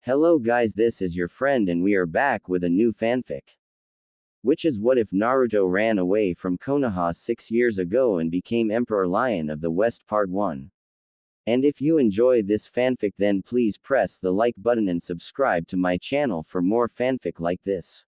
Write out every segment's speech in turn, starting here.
Hello guys, this is your friend and we are back with a new fanfic. Which is what if Naruto ran away from Konoha 6 years ago and became Emperor Lion of the West Part 1. And if you enjoy this fanfic then please press the like button and subscribe to my channel for more fanfic like this.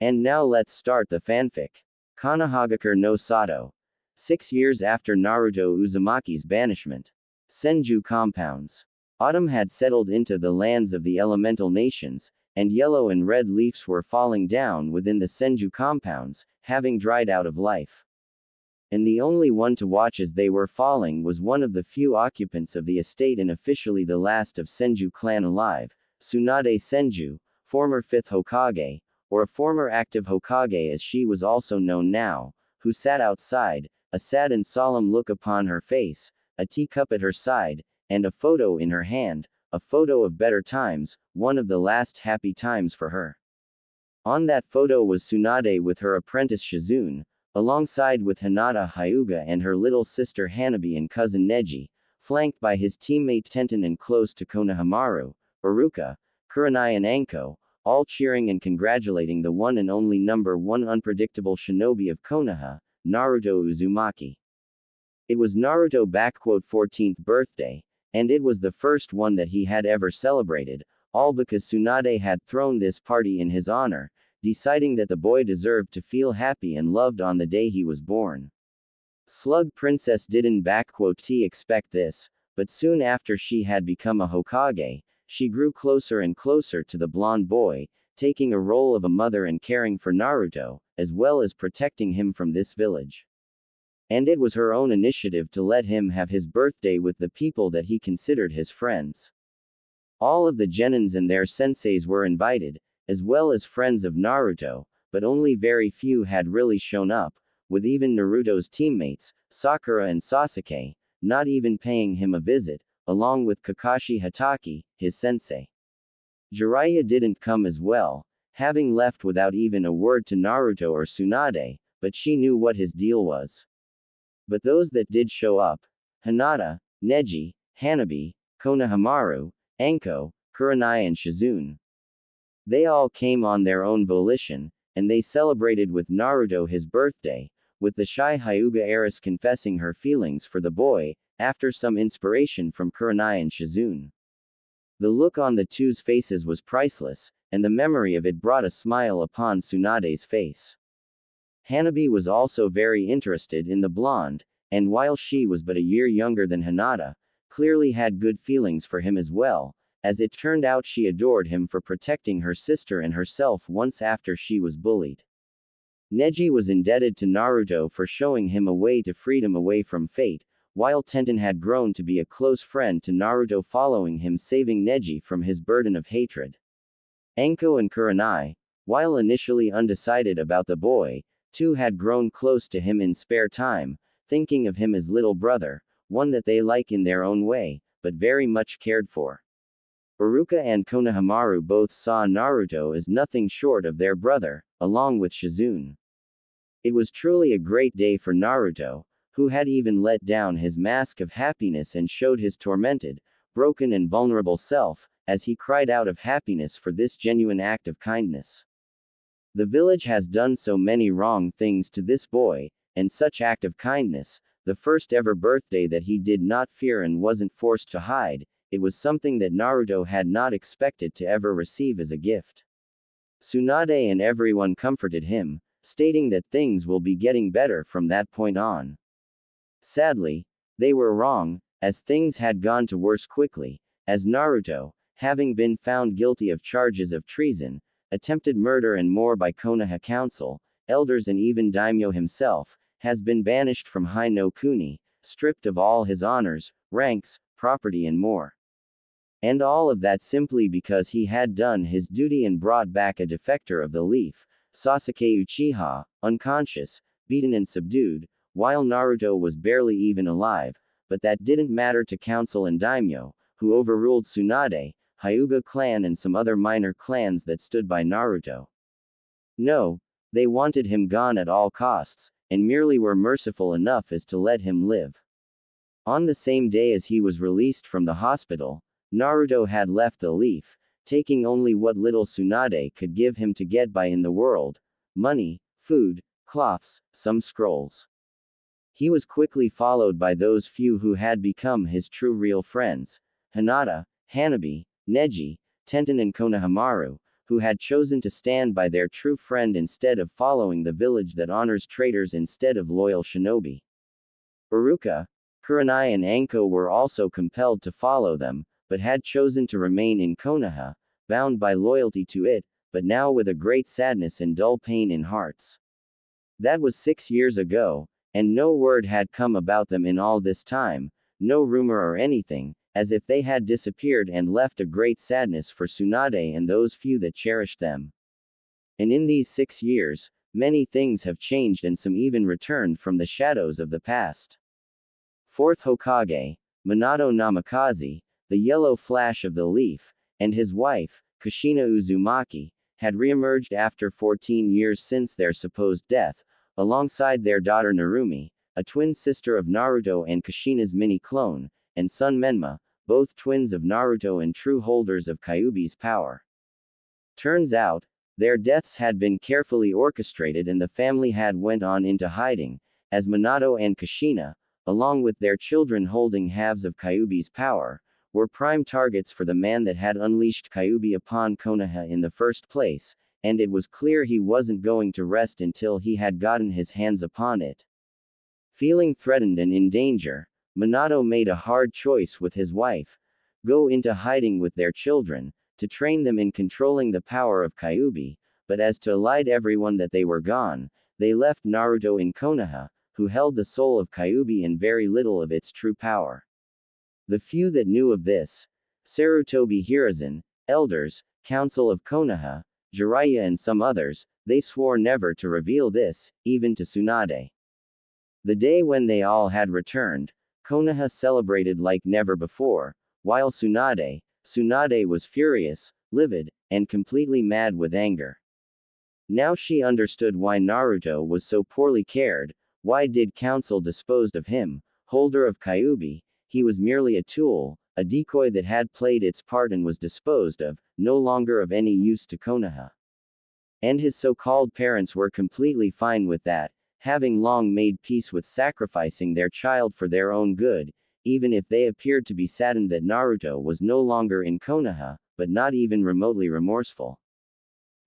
And now let's start the fanfic. Konohagakure no Sato. 6 years after Naruto Uzumaki's banishment. Senju compounds. Autumn had settled into the lands of the elemental nations, and yellow and red leaves were falling down within the Senju compounds, having dried out of life. And the only one to watch as they were falling was one of the few occupants of the estate and officially the last of Senju clan alive, Tsunade Senju, former 5th Hokage, or a former active Hokage as she was also known now, who sat outside, a sad and solemn look upon her face, a teacup at her side, and a photo in her hand, a photo of better times, one of the last happy times for her. On that photo was Tsunade with her apprentice Shizune, alongside with Hinata Hyuga and her little sister Hanabi and cousin Neji, flanked by his teammate Tenten and close to Konohamaru, Iruka, Kurenai and Anko, all cheering and congratulating the one and only number 1 unpredictable shinobi of Konoha, Naruto Uzumaki. It was Naruto's 14th birthday, and it was the first one that he had ever celebrated, all because Tsunade had thrown this party in his honor, deciding that the boy deserved to feel happy and loved on the day he was born. Slug Princess didn't expect this, but soon after she had become a Hokage, she grew closer and closer to the blonde boy, taking a role of a mother and caring for Naruto, as well as protecting him from this village. And it was her own initiative to let him have his birthday with the people that he considered his friends. All of the genins and their senseis were invited, as well as friends of Naruto, but only very few had really shown up, with even Naruto's teammates, Sakura and Sasuke, not even paying him a visit, along with Kakashi Hatake, his sensei. Jiraiya didn't come as well, having left without even a word to Naruto or Tsunade, but she knew what his deal was. But those that did show up, Hinata, Neji, Hanabi, Konohamaru, Anko, Kurenai and Shizune. They all came on their own volition, and they celebrated with Naruto his birthday, with the shy Hyuga heiress confessing her feelings for the boy, after some inspiration from Kurenai and Shizune. The look on the two's faces was priceless, and the memory of it brought a smile upon Tsunade's face. Hanabi was also very interested in the blonde, and while she was but a year younger than Hinata, clearly had good feelings for him as well, as it turned out she adored him for protecting her sister and herself once after she was bullied. Neji was indebted to Naruto for showing him a way to freedom away from fate, while Tenten had grown to be a close friend to Naruto following him saving Neji from his burden of hatred. Anko and Kurenai, while initially undecided about the boy, too had grown close to him in spare time, thinking of him as little brother, one that they like in their own way, but very much cared for. Iruka and Konohamaru both saw Naruto as nothing short of their brother, along with Shizune. It was truly a great day for Naruto, who had even let down his mask of happiness and showed his tormented, broken and vulnerable self, as he cried out of happiness for this genuine act of kindness. The village has done so many wrong things to this boy, and such act of kindness, the first ever birthday that he did not fear and wasn't forced to hide, it was something that Naruto had not expected to ever receive as a gift. Tsunade and everyone comforted him, stating that things will be getting better from that point on. Sadly, they were wrong, as things had gone to worse quickly, as Naruto, having been found guilty of charges of treason, attempted murder and more by Konoha Council, elders and even Daimyo himself, has been banished from High no Kuni, stripped of all his honors, ranks, property and more. And all of that simply because he had done his duty and brought back a defector of the leaf, Sasuke Uchiha, unconscious, beaten and subdued, while Naruto was barely even alive, but that didn't matter to Council and Daimyo, who overruled Tsunade, Hyuga clan and some other minor clans that stood by Naruto. No, they wanted him gone at all costs, and merely were merciful enough as to let him live. On the same day as he was released from the hospital, Naruto had left the leaf, taking only what little Tsunade could give him to get by in the world: money, food, cloths, some scrolls. He was quickly followed by those few who had become his true real friends: Hinata, Hanabi, Neji, Tenten and Konohamaru, who had chosen to stand by their true friend instead of following the village that honors traitors instead of loyal shinobi. Uruka, Kurenai and Anko were also compelled to follow them, but had chosen to remain in Konoha, bound by loyalty to it, but now with a great sadness and dull pain in hearts. That was 6 years ago, and no word had come about them in all this time, no rumor or anything, as if they had disappeared and left a great sadness for Tsunade and those few that cherished them. And in these 6 years, many things have changed and some even returned from the shadows of the past. Fourth Hokage, Minato Namikaze, the yellow flash of the leaf, and his wife, Kushina Uzumaki, had reemerged after 14 years since their supposed death, alongside their daughter Narumi, a twin sister of Naruto and Kushina's mini-clone, and son Menma, both twins of Naruto and true holders of Kyuubi's power. Turns out, their deaths had been carefully orchestrated and the family had went on into hiding, as Minato and Kushina, along with their children holding halves of Kyuubi's power, were prime targets for the man that had unleashed Kyuubi upon Konoha in the first place, and it was clear he wasn't going to rest until he had gotten his hands upon it. Feeling threatened and in danger, Minato made a hard choice with his wife: go into hiding with their children, to train them in controlling the power of Kyuubi, but as to allied everyone that they were gone, they left Naruto in Konoha, who held the soul of Kyuubi and very little of its true power. The few that knew of this, Sarutobi Hiruzen, elders, council of Konoha, Jiraiya and some others, they swore never to reveal this, even to Tsunade. The day when they all had returned, Konoha celebrated like never before, while Tsunade was furious, livid, and completely mad with anger. Now she understood why Naruto was so poorly cared. Why did council dispose of him, holder of Kyuubi? He was merely a tool, a decoy that had played its part and was disposed of, no longer of any use to Konoha. And his so-called parents were completely fine with that, having long made peace with sacrificing their child for their own good, even if they appeared to be saddened that Naruto was no longer in Konoha, but not even remotely remorseful.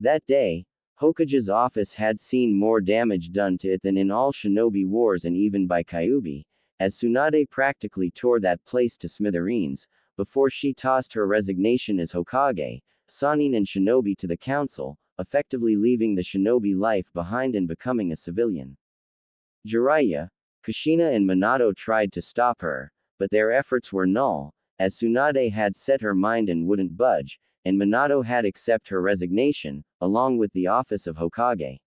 That day, Hokage's office had seen more damage done to it than in all shinobi wars and even by Kyuubi, as Tsunade practically tore that place to smithereens, before she tossed her resignation as Hokage, Sannin and shinobi to the council, effectively leaving the shinobi life behind and becoming a civilian. Jiraiya, Kushina and Minato tried to stop her, but their efforts were null, as Tsunade had set her mind and wouldn't budge, and Minato had accepted her resignation, along with the office of Hokage.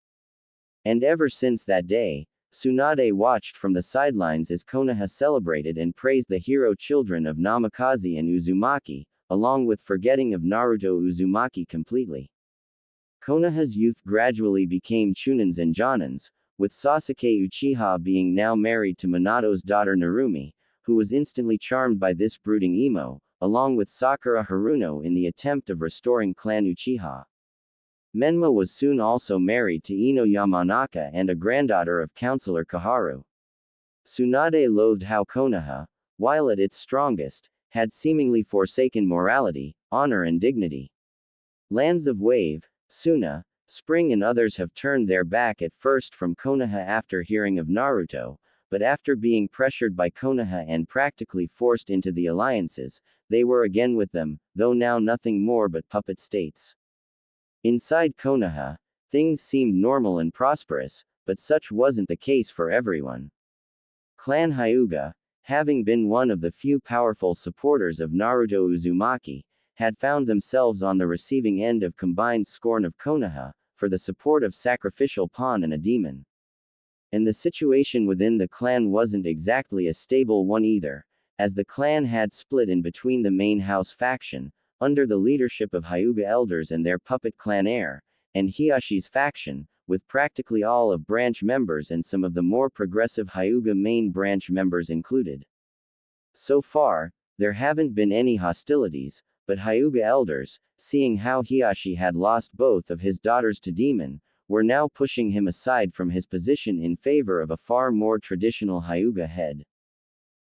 And ever since that day, Tsunade watched from the sidelines as Konoha celebrated and praised the hero children of Namikaze and Uzumaki, along with forgetting of Naruto Uzumaki completely. Konoha's youth gradually became Chunins and Jonins, with Sasuke Uchiha being now married to Minato's daughter Narumi, who was instantly charmed by this brooding emo, along with Sakura Haruno in the attempt of restoring Clan Uchiha. Menma was soon also married to Ino Yamanaka and a granddaughter of Councillor Kaharu. Tsunade loathed how Konoha, while at its strongest, had seemingly forsaken morality, honor and dignity. Lands of Wave, Suna, Spring and others have turned their back at first from Konoha after hearing of Naruto, but after being pressured by Konoha and practically forced into the alliances, they were again with them, though now nothing more but puppet states. Inside Konoha, things seemed normal and prosperous, but such wasn't the case for everyone. Clan Hyuga, having been one of the few powerful supporters of Naruto Uzumaki, had found themselves on the receiving end of combined scorn of Konoha, for the support of sacrificial pawn and a demon. And the situation within the clan wasn't exactly a stable one either, as the clan had split in between the main house faction, under the leadership of Hyuga elders and their puppet clan heir, and Hiyashi's faction, with practically all of branch members and some of the more progressive Hyuga main branch members included. So far, there haven't been any hostilities, but Hyuga elders, seeing how Hiashi had lost both of his daughters to demon, were now pushing him aside from his position in favor of a far more traditional Hyuga head.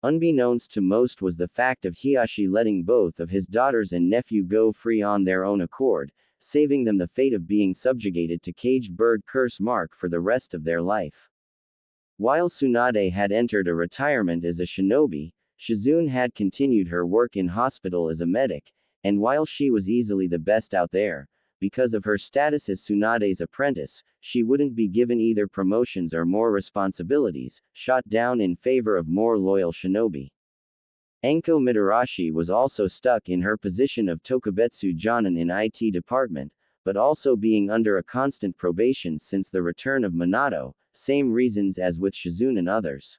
Unbeknownst to most was the fact of Hiashi letting both of his daughters and nephew go free on their own accord, saving them the fate of being subjugated to caged bird curse mark for the rest of their life. While Tsunade had entered a retirement as a shinobi, Shizune had continued her work in hospital as a medic, and while she was easily the best out there, because of her status as Tsunade's apprentice, she wouldn't be given either promotions or more responsibilities, shot down in favor of more loyal shinobi. Enko Mitarashi was also stuck in her position of Tokubetsu Jonin in IT department, but also being under a constant probation since the return of Minato, same reasons as with Shizune and others.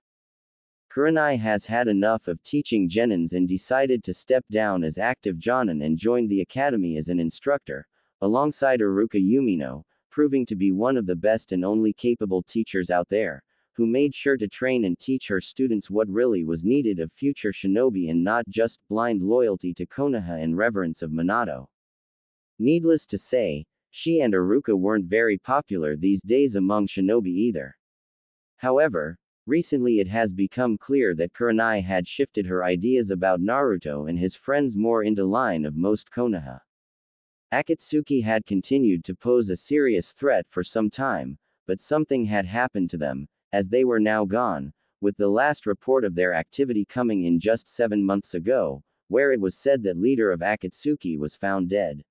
Kurenai has had enough of teaching genins and decided to step down as active Jonin and joined the academy as an instructor, alongside Iruka Yumino, proving to be one of the best and only capable teachers out there, who made sure to train and teach her students what really was needed of future shinobi and not just blind loyalty to Konoha and reverence of Minato. Needless to say, she and Iruka weren't very popular these days among shinobi either. However, recently it has become clear that Kurenai had shifted her ideas about Naruto and his friends more into line of most Konoha. Akatsuki had continued to pose a serious threat for some time, but something had happened to them, as they were now gone, with the last report of their activity coming in just 7 months ago, where it was said that leader of Akatsuki was found dead.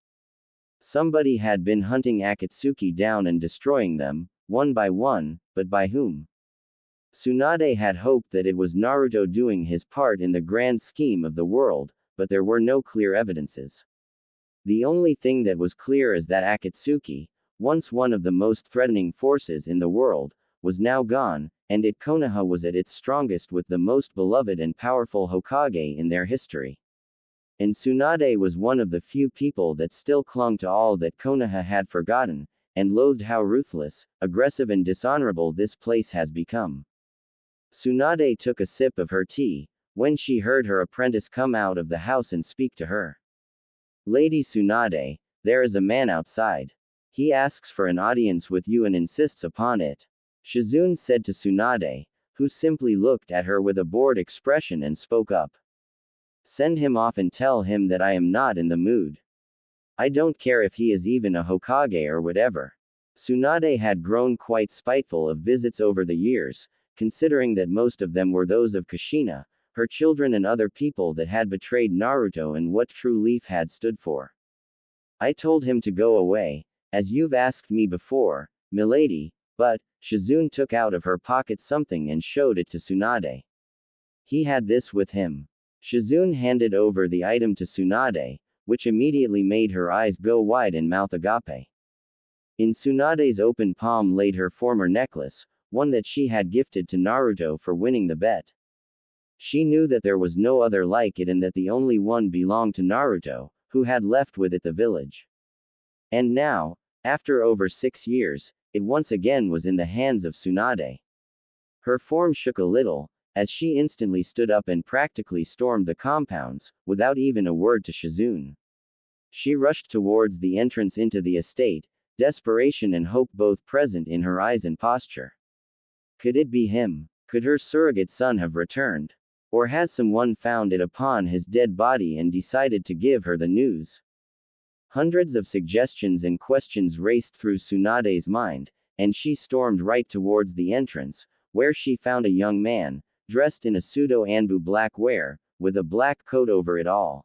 Somebody had been hunting Akatsuki down and destroying them, one by one, but by whom? Tsunade had hoped that it was Naruto doing his part in the grand scheme of the world, but there were no clear evidences. The only thing that was clear is that Akatsuki, once one of the most threatening forces in the world, was now gone, and Konoha was at its strongest with the most beloved and powerful Hokage in their history. And Tsunade was one of the few people that still clung to all that Konoha had forgotten, and loathed how ruthless, aggressive and dishonorable this place has become. Tsunade took a sip of her tea, when she heard her apprentice come out of the house and speak to her. Lady Tsunade, there is a man outside. He asks for an audience with you and insists upon it. Shizune said to Tsunade, who simply looked at her with a bored expression and spoke up. Send him off and tell him that I am not in the mood. I don't care if he is even a Hokage or whatever. Tsunade had grown quite spiteful of visits over the years, considering that most of them were those of Kushina, her children and other people that had betrayed Naruto and what True Leaf had stood for. I told him to go away, as you've asked me before, milady, but, Shizune took out of her pocket something and showed it to Tsunade. He had this with him. Shizune handed over the item to Tsunade, which immediately made her eyes go wide and mouth agape. In Tsunade's open palm laid her former necklace, one that she had gifted to Naruto for winning the bet. She knew that there was no other like it and that the only one belonged to Naruto, who had left with it the village. And now, after over 6 years, it once again was in the hands of Tsunade. Her form shook a little, as she instantly stood up and practically stormed the compounds, without even a word to Shizune. She rushed towards the entrance into the estate, desperation and hope both present in her eyes and posture. Could it be him? Could her surrogate son have returned? Or has someone found it upon his dead body and decided to give her the news? Hundreds of suggestions and questions raced through Tsunade's mind, and she stormed right towards the entrance, where she found a young man, dressed in a pseudo-Anbu black wear, with a black coat over it all.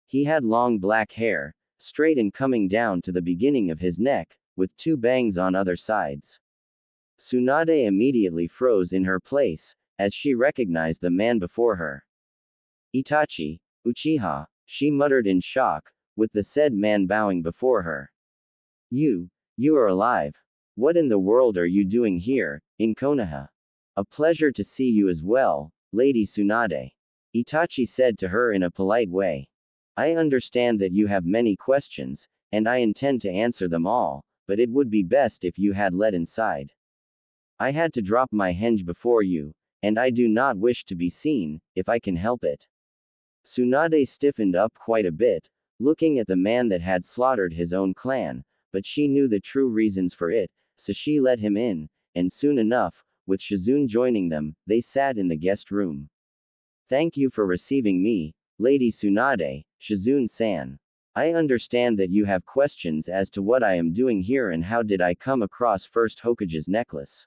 He had long black hair, straight and coming down to the beginning of his neck, with 2 bangs on other sides. Tsunade immediately froze in her place, as she recognized the man before her. Itachi, Uchiha, she muttered in shock, with the said man bowing before her. You are alive. What in the world are you doing here, in Konoha? A pleasure to see you as well, Lady Tsunade. Itachi said to her in a polite way. I understand that you have many questions, and I intend to answer them all, but it would be best if you had let inside. I had to drop my henge before you, and I do not wish to be seen, if I can help it. Tsunade stiffened up quite a bit, looking at the man that had slaughtered his own clan, but she knew the true reasons for it, so she let him in, and soon enough, with Shizune joining them, they sat in the guest room. Thank you for receiving me, Lady Tsunade, Shizune-san. I understand that you have questions as to what I am doing here and how did I come across First Hokage's necklace.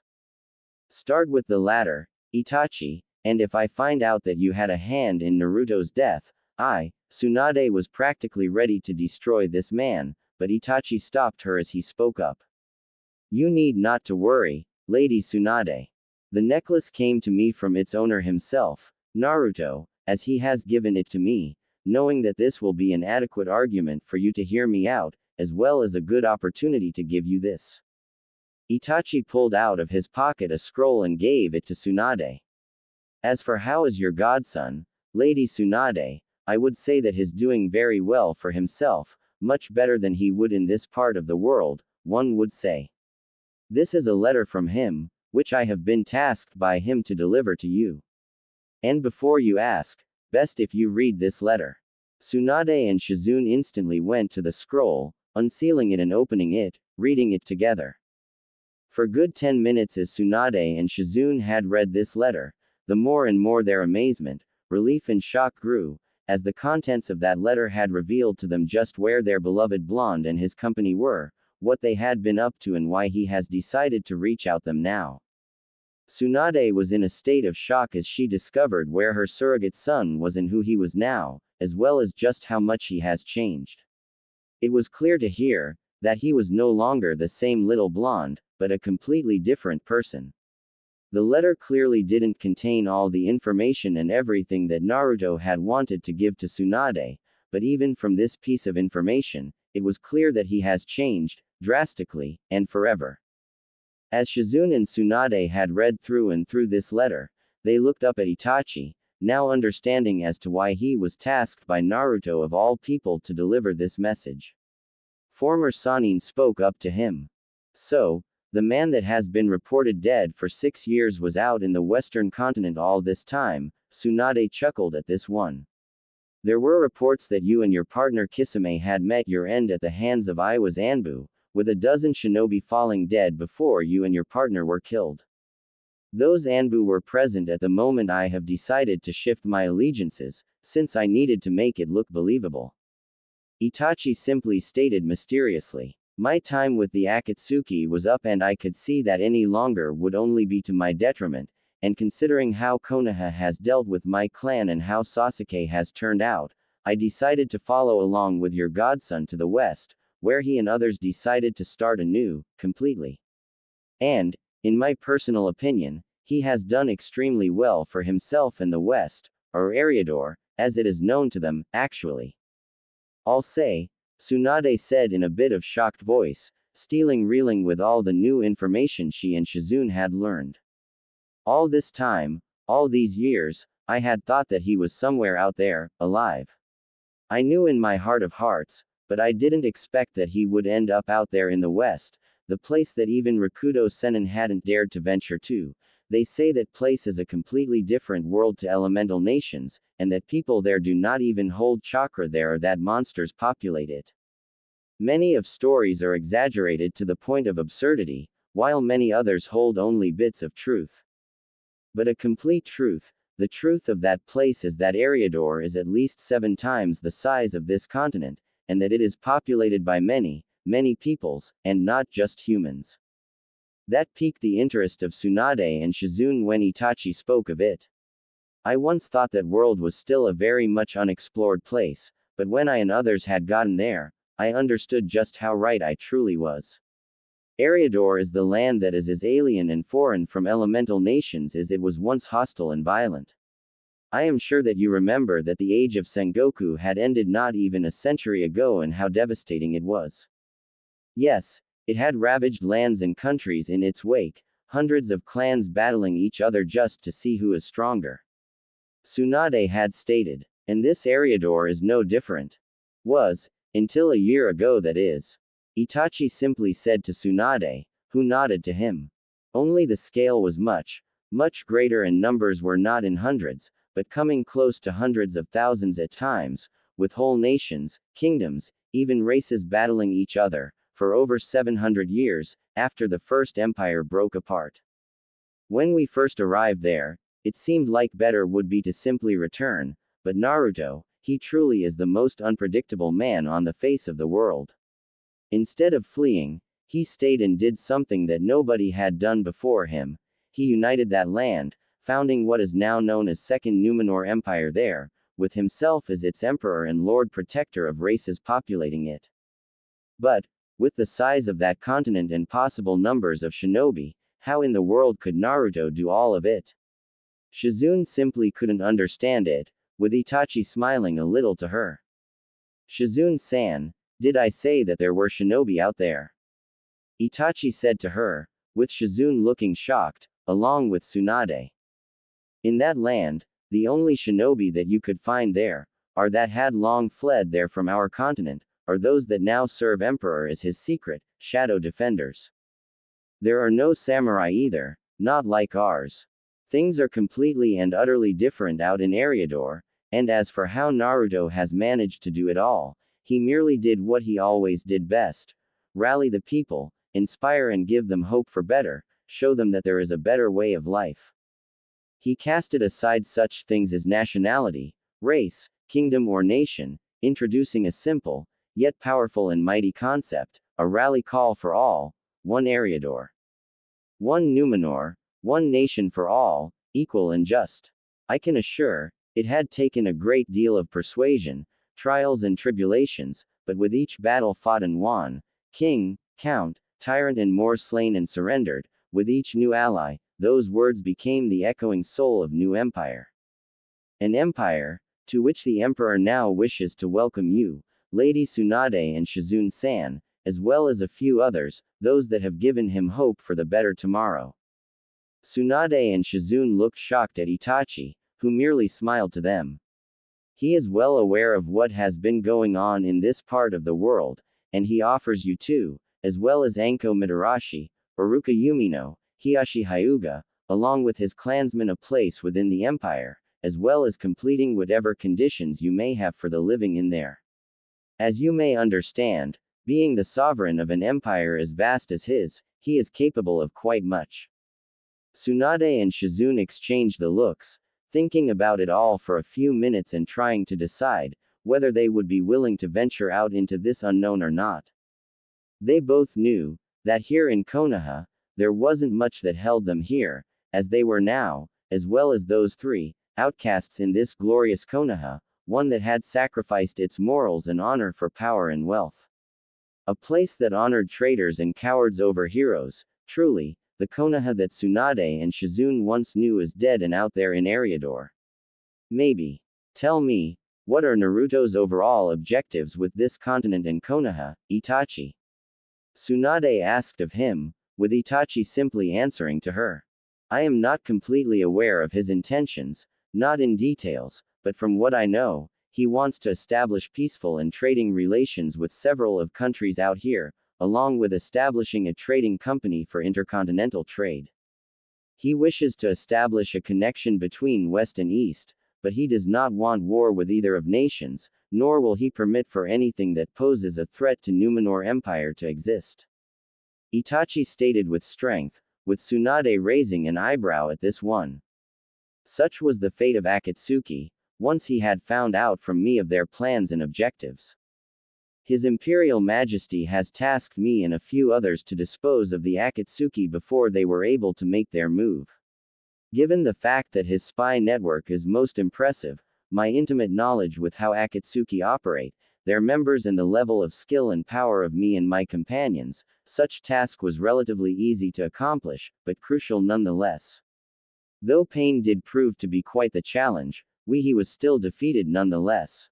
Start with the latter, Itachi, and if I find out that you had a hand in Naruto's death, Tsunade was practically ready to destroy this man, but Itachi stopped her as he spoke up. You need not to worry, Lady Tsunade. The necklace came to me from its owner himself, Naruto, as he has given it to me, knowing that this will be an adequate argument for you to hear me out, as well as a good opportunity to give you this. Itachi pulled out of his pocket a scroll and gave it to Tsunade. As for how is your godson, Lady Tsunade, I would say that he's doing very well for himself, much better than he would in this part of the world, one would say. This is a letter from him, which I have been tasked by him to deliver to you. And before you ask, best if you read this letter. Tsunade and Shizune instantly went to the scroll, unsealing it and opening it, reading it together. For good 10 minutes as Tsunade and Shizune had read this letter, the more and more their amazement, relief and shock grew, as the contents of that letter had revealed to them just where their beloved blonde and his company were, what they had been up to and why he has decided to reach out them now. Tsunade was in a state of shock as she discovered where her surrogate son was and who he was now, as well as just how much he has changed. It was clear to hear that he was no longer the same little blonde, but a completely different person. The letter clearly didn't contain all the information and everything that Naruto had wanted to give to Tsunade, but even from this piece of information, it was clear that he has changed, drastically, and forever. As Shizune and Tsunade had read through and through this letter, they looked up at Itachi, now understanding as to why he was tasked by Naruto of all people to deliver this message. Former Sannin spoke up to him. So, the man that has been reported dead for 6 years was out in the western continent all this time, Tsunade chuckled at this one. There were reports that you and your partner Kisame had met your end at the hands of Iwa's Anbu, with a dozen shinobi falling dead before you and your partner were killed. Those Anbu were present at the moment I have decided to shift my allegiances, since I needed to make it look believable. Itachi simply stated mysteriously. My time with the Akatsuki was up and I could see that any longer would only be to my detriment, and considering how Konoha has dealt with my clan and how Sasuke has turned out, I decided to follow along with your godson to the west, where he and others decided to start anew, completely. And, in my personal opinion, he has done extremely well for himself in the West, or Eriador, as it is known to them, actually. I'll say, Tsunade said in a bit of shocked voice, reeling with all the new information she and Shizune had learned. All this time, all these years, I had thought that he was somewhere out there, alive. I knew in my heart of hearts, but I didn't expect that he would end up out there in the West, the place that even Rakuto Sennin hadn't dared to venture to. They say that place is a completely different world to elemental nations, and that people there do not even hold chakra there or that monsters populate it. Many of stories are exaggerated to the point of absurdity, while many others hold only bits of truth. But a complete truth, the truth of that place is that Eriador is at least 7 times the size of this continent, and that it is populated by many, many peoples, and not just humans. That piqued the interest of Tsunade and Shizune when Itachi spoke of it. I once thought that world was still a very much unexplored place, but when I and others had gotten there, I understood just how right I truly was. Eriador is the land that is as alien and foreign from elemental nations as it was once hostile and violent. I am sure that you remember that the age of Sengoku had ended not even a century ago and how devastating it was. Yes, it had ravaged lands and countries in its wake, hundreds of clans battling each other just to see who is stronger. Tsunade had stated, and this Eriador is no different. Was, until a year ago that is. Itachi simply said to Tsunade, who nodded to him. Only the scale was much, much greater and numbers were not in hundreds, but coming close to hundreds of thousands at times, with whole nations, kingdoms, even races battling each other, for over 700 years, after the first empire broke apart. When we first arrived there, it seemed like better would be to simply return, but Naruto, he truly is the most unpredictable man on the face of the world. Instead of fleeing, he stayed and did something that nobody had done before him. He united that land, founding what is now known as Second Numenor Empire there, with himself as its emperor and lord protector of races populating it. But, with the size of that continent and possible numbers of shinobi, how in the world could Naruto do all of it? Shizune simply couldn't understand it, with Itachi smiling a little to her. Shizune-san, did I say that there were shinobi out there? Itachi said to her, with Shizune looking shocked, along with Tsunade. In that land, the only shinobi that you could find there, are that had long fled there from our continent, are those that now serve Emperor as his secret, shadow defenders. There are no samurai either, not like ours. Things are completely and utterly different out in Eriador, and as for how Naruto has managed to do it all, he merely did what he always did best: rally the people, inspire and give them hope for better, show them that there is a better way of life. He casted aside such things as nationality, race, kingdom or nation, introducing a simple, yet powerful and mighty concept, a rally call for all, one Eriador. One Numenor, one nation for all, equal and just. I can assure, it had taken a great deal of persuasion, trials and tribulations, but with each battle fought and won, king, count, tyrant and more slain and surrendered, with each new ally, those words became the echoing soul of new empire. An empire, to which the emperor now wishes to welcome you, Lady Tsunade and Shizune-san, as well as a few others, those that have given him hope for the better tomorrow. Tsunade and Shizune looked shocked at Itachi, who merely smiled to them. He is well aware of what has been going on in this part of the world, and he offers you too, as well as Anko Mitarashi, Uruka Yumino, Hiyashi Hyuga, along with his clansmen a place within the empire, as well as completing whatever conditions you may have for the living in there. As you may understand, being the sovereign of an empire as vast as his, he is capable of quite much. Tsunade and Shizune exchanged the looks, thinking about it all for a few minutes and trying to decide whether they would be willing to venture out into this unknown or not. They both knew that here in Konoha, there wasn't much that held them here, as they were now, as well as those three outcasts in this glorious Konoha, one that had sacrificed its morals and honor for power and wealth. A place that honored traitors and cowards over heroes. Truly, the Konoha that Tsunade and Shizune once knew is dead and out there in Eriador. Maybe. Tell me, what are Naruto's overall objectives with this continent and Konoha, Itachi? Tsunade asked of him, with Itachi simply answering to her. I am not completely aware of his intentions, not in details, but from what I know, he wants to establish peaceful and trading relations with several of countries out here, along with establishing a trading company for intercontinental trade. He wishes to establish a connection between West and East, but he does not want war with either of nations, nor will he permit for anything that poses a threat to Numenor Empire to exist. Itachi stated with strength, with Tsunade raising an eyebrow at this one. Such was the fate of Akatsuki, once he had found out from me of their plans and objectives. His Imperial Majesty has tasked me and a few others to dispose of the Akatsuki before they were able to make their move. Given the fact that his spy network is most impressive, my intimate knowledge with how Akatsuki operate, their members and the level of skill and power of me and my companions, such task was relatively easy to accomplish, but crucial nonetheless. Though pain did prove to be quite the challenge, he was still defeated nonetheless.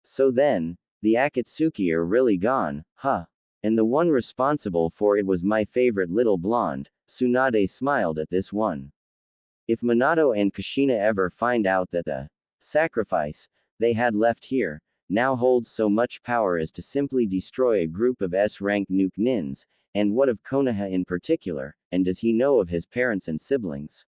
So then, the Akatsuki are really gone, huh? And the one responsible for it was my favorite little blonde. Tsunade smiled at this one. If Minato and Kushina ever find out that the sacrifice they had left here now holds so much power as to simply destroy a group of S-rank nuke nins, and what of Konoha in particular, and does he know of his parents and siblings?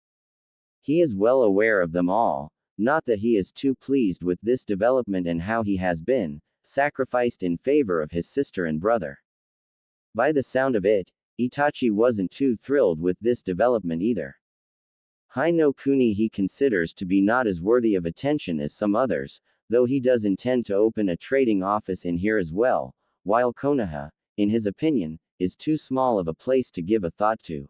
He is well aware of them all, Not that he is too pleased with this development and how he has been sacrificed in favor of his sister and brother. By the sound of it, Itachi wasn't too thrilled with this development either. Hai no Kuni he considers to be not as worthy of attention as some others, though he does intend to open a trading office in here as well, while Konoha, in his opinion, is too small of a place to give a thought to.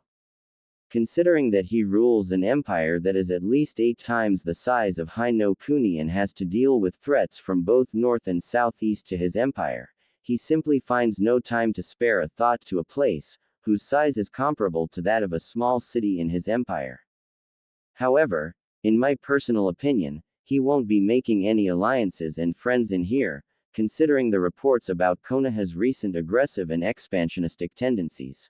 Considering that he rules an empire that is at least 8 times the size of Hai no Kuni and has to deal with threats from both north and southeast to his empire, he simply finds no time to spare a thought to a place whose size is comparable to that of a small city in his empire. However, in my personal opinion, he won't be making any alliances and friends in here, considering the reports about Konoha's recent aggressive and expansionistic tendencies.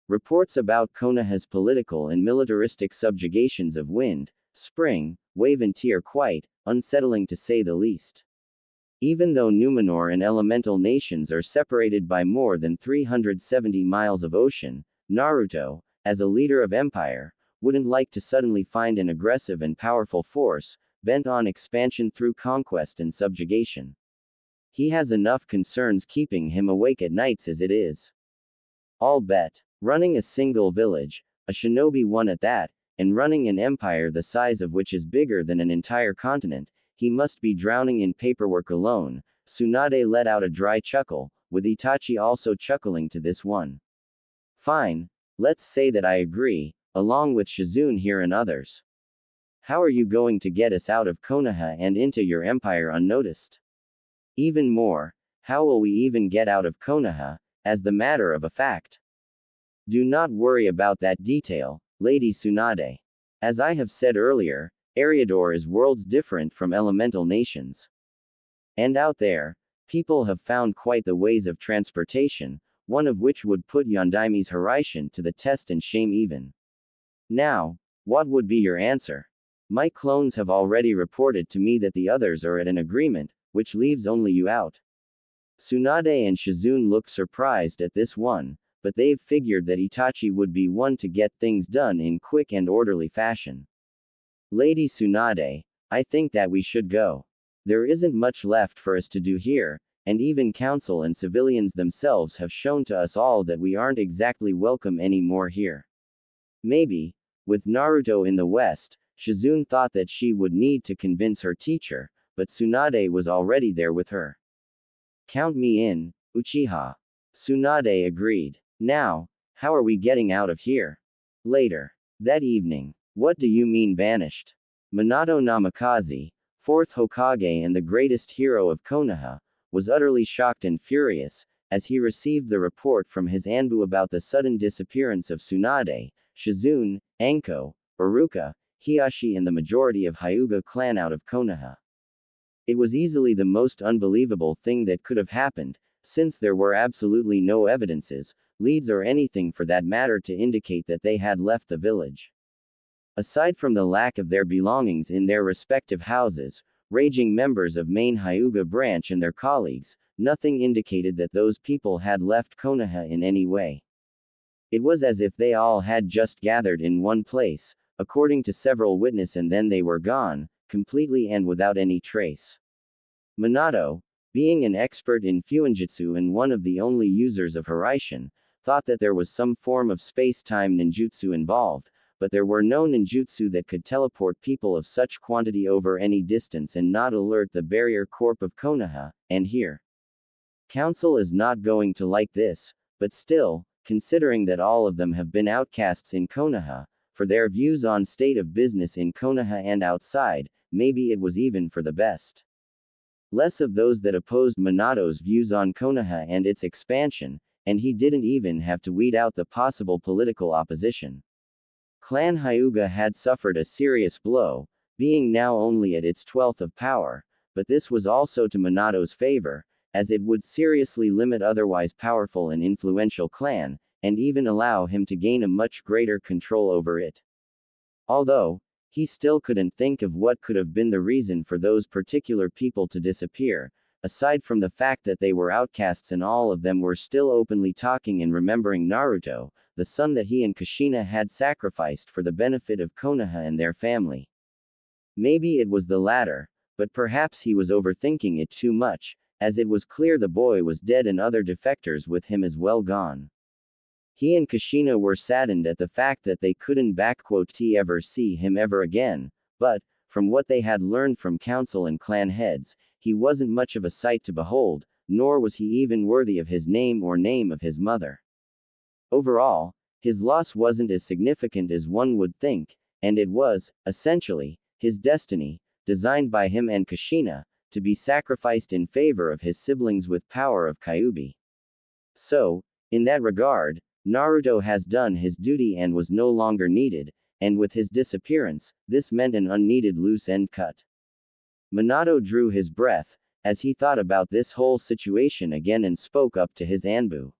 Reports about Konoha's political and militaristic subjugations of Wind, Spring, Wave and Tea are quite unsettling to say the least. Even though Numenor and elemental nations are separated by more than 370 miles of ocean, Naruto, as a leader of empire, wouldn't like to suddenly find an aggressive and powerful force, bent on expansion through conquest and subjugation. He has enough concerns keeping him awake at nights as it is. I'll bet. Running a single village, a shinobi one at that, and running an empire the size of which is bigger than an entire continent, he must be drowning in paperwork alone. Tsunade let out a dry chuckle, with Itachi also chuckling to this one. Fine, let's say that I agree, along with Shizune here and others. How are you going to get us out of Konoha and into your empire unnoticed? Even more, how will we even get out of Konoha, as the matter of a fact? Do not worry about that detail, Lady Tsunade. As I have said earlier, Eriador is worlds different from elemental nations. And out there, people have found quite the ways of transportation, one of which would put Yondaimi's Hiraishin to the test and shame even. Now, what would be your answer? My clones have already reported to me that the others are at an agreement, which leaves only you out. Tsunade and Shizune look surprised at this one, but they've figured that Itachi would be one to get things done in quick and orderly fashion. Lady Tsunade, I think that we should go. There isn't much left for us to do here, and even council and civilians themselves have shown to us all that we aren't exactly welcome anymore here. Maybe, with Naruto in the west, Shizune thought that she would need to convince her teacher, but Tsunade was already there with her. Count me in, Uchiha. Tsunade agreed. Now, how are we getting out of here? Later. That evening. What do you mean vanished? Minato Namikaze, 4th Hokage and the greatest hero of Konoha, was utterly shocked and furious, as he received the report from his Anbu about the sudden disappearance of Tsunade, Shizune, Anko, Iruka, Hiashi and the majority of Hyuga clan out of Konoha. It was easily the most unbelievable thing that could have happened, since there were absolutely no evidences, leads or anything for that matter to indicate that they had left the village. Aside from the lack of their belongings in their respective houses, raging members of main Hyuga branch and their colleagues, nothing indicated that those people had left Konoha in any way. It was as if they all had just gathered in one place, according to several witnesses, and then they were gone, completely and without any trace. Minato, being an expert in Fuinjutsu and one of the only users of Hiraishin, thought that there was some form of space-time ninjutsu involved, but there were no ninjutsu that could teleport people of such quantity over any distance and not alert the barrier corp of Konoha, and here. Council is not going to like this, but still, considering that all of them have been outcasts in Konoha, for their views on state of business in Konoha and outside, maybe it was even for the best. Less of those that opposed Minato's views on Konoha and its expansion, and he didn't even have to weed out the possible political opposition. Clan Hyuga had suffered a serious blow, being now only at its 12th of power, but this was also to Minato's favor, as it would seriously limit otherwise powerful and influential clan, and even allow him to gain a much greater control over it. Although, he still couldn't think of what could have been the reason for those particular people to disappear, aside from the fact that they were outcasts and all of them were still openly talking and remembering Naruto, the son that he and Kushina had sacrificed for the benefit of Konoha and their family. Maybe it was the latter, but perhaps he was overthinking it too much, as it was clear the boy was dead and other defectors with him as well gone. He and Kushina were saddened at the fact that they couldn't ever see him ever again, but, from what they had learned from council and clan heads, he wasn't much of a sight to behold, nor was he even worthy of his name or name of his mother. Overall, his loss wasn't as significant as one would think, and it was, essentially, his destiny, designed by him and Kushina, to be sacrificed in favor of his siblings with power of Kyuubi. So, in that regard, Naruto has done his duty and was no longer needed, and with his disappearance, this meant an unneeded loose end cut. Minato drew his breath, as he thought about this whole situation again and spoke up to his Anbu.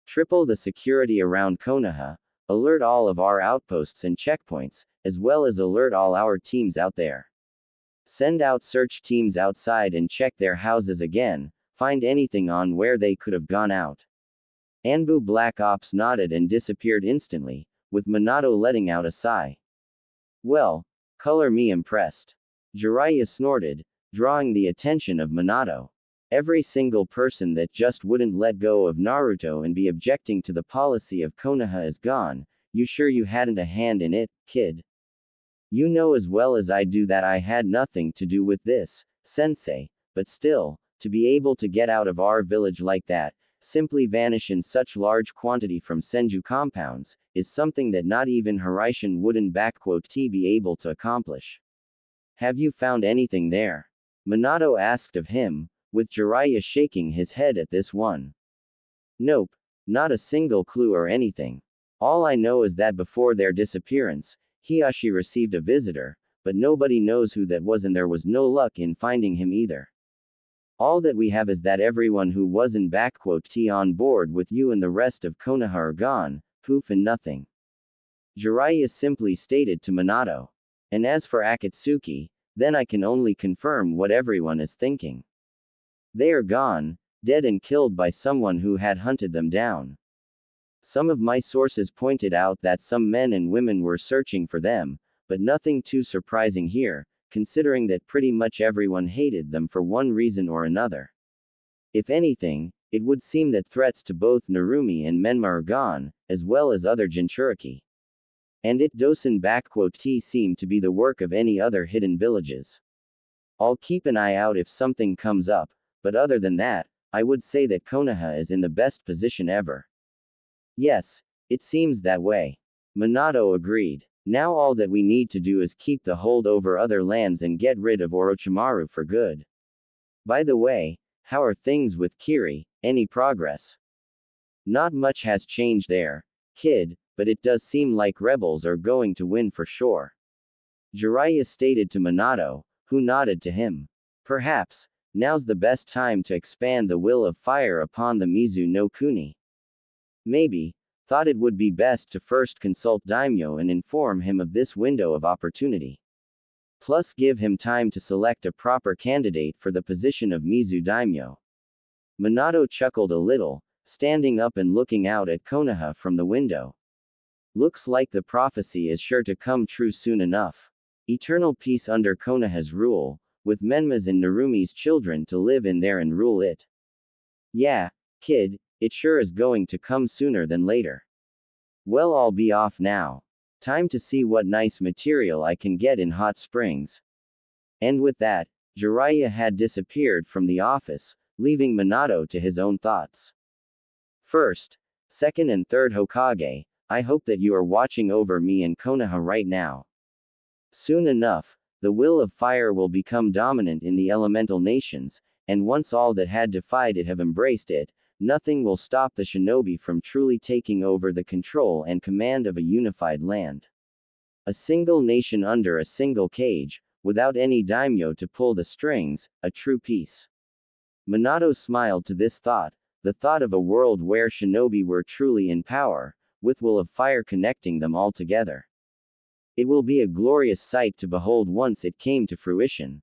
Triple the security around Konoha, alert all of our outposts and checkpoints, as well as alert all our teams out there. Send out search teams outside and check their houses again, find anything on where they could have gone out. Anbu Black Ops nodded and disappeared instantly, with Minato letting out a sigh. Well, color me impressed. Jiraiya snorted, drawing the attention of Minato. Every single person that just wouldn't let go of Naruto and be objecting to the policy of Konoha is gone. You sure you hadn't a hand in it, kid? You know as well as I do that I had nothing to do with this, sensei, but still, to be able to get out of our village like that, simply vanish in such large quantity from Senju compounds, is something that not even Hiraishin wouldn't be able to accomplish. Have you found anything there? Minato asked of him, with Jiraiya shaking his head at this one. Nope, not a single clue or anything. All I know is that before their disappearance, Hiashi received a visitor, but nobody knows who that was and there was no luck in finding him either. All that we have is that everyone who wasn't on board with you and the rest of Konoha are gone, poof and nothing. Jiraiya simply stated to Minato. And as for Akatsuki, then I can only confirm what everyone is thinking. They are gone, dead and killed by someone who had hunted them down. Some of my sources pointed out that some men and women were searching for them, but nothing too surprising here, considering that pretty much everyone hated them for one reason or another. If anything, it would seem that threats to both Narumi and Menma are gone, as well as other Jinchuriki. And it doesn't seem to be the work of any other hidden villages. I'll keep an eye out if something comes up, but other than that, I would say that Konoha is in the best position ever. Yes, it seems that way. Minato agreed. Now all that we need to do is keep the hold over other lands and get rid of Orochimaru for good. By the way, how are things with Kiri, any progress? Not much has changed there, kid, but it does seem like rebels are going to win for sure. Jiraiya stated to Minato, who nodded to him. Perhaps, now's the best time to expand the will of fire upon the Mizu no Kuni. Maybe, thought it would be best to first consult Daimyo and inform him of this window of opportunity. Plus give him time to select a proper candidate for the position of Mizu Daimyo. Minato chuckled a little, standing up and looking out at Konoha from the window. Looks like the prophecy is sure to come true soon enough. Eternal peace under Konoha's rule, with Menma's and Narumi's children to live in there and rule it. Yeah, kid, it sure is going to come sooner than later. Well, I'll be off now. Time to see what nice material I can get in Hot Springs. And with that, Jiraiya had disappeared from the office, leaving Minato to his own thoughts. First, second and third Hokage, I hope that you are watching over me and Konoha right now. Soon enough, the will of fire will become dominant in the elemental nations, and once all that had defied it have embraced it, nothing will stop the shinobi from truly taking over the control and command of a unified land. A single nation under a single cage, without any daimyo to pull the strings, a true peace. Minato smiled to this thought, the thought of a world where shinobi were truly in power, with will of fire connecting them all together. It will be a glorious sight to behold once it came to fruition.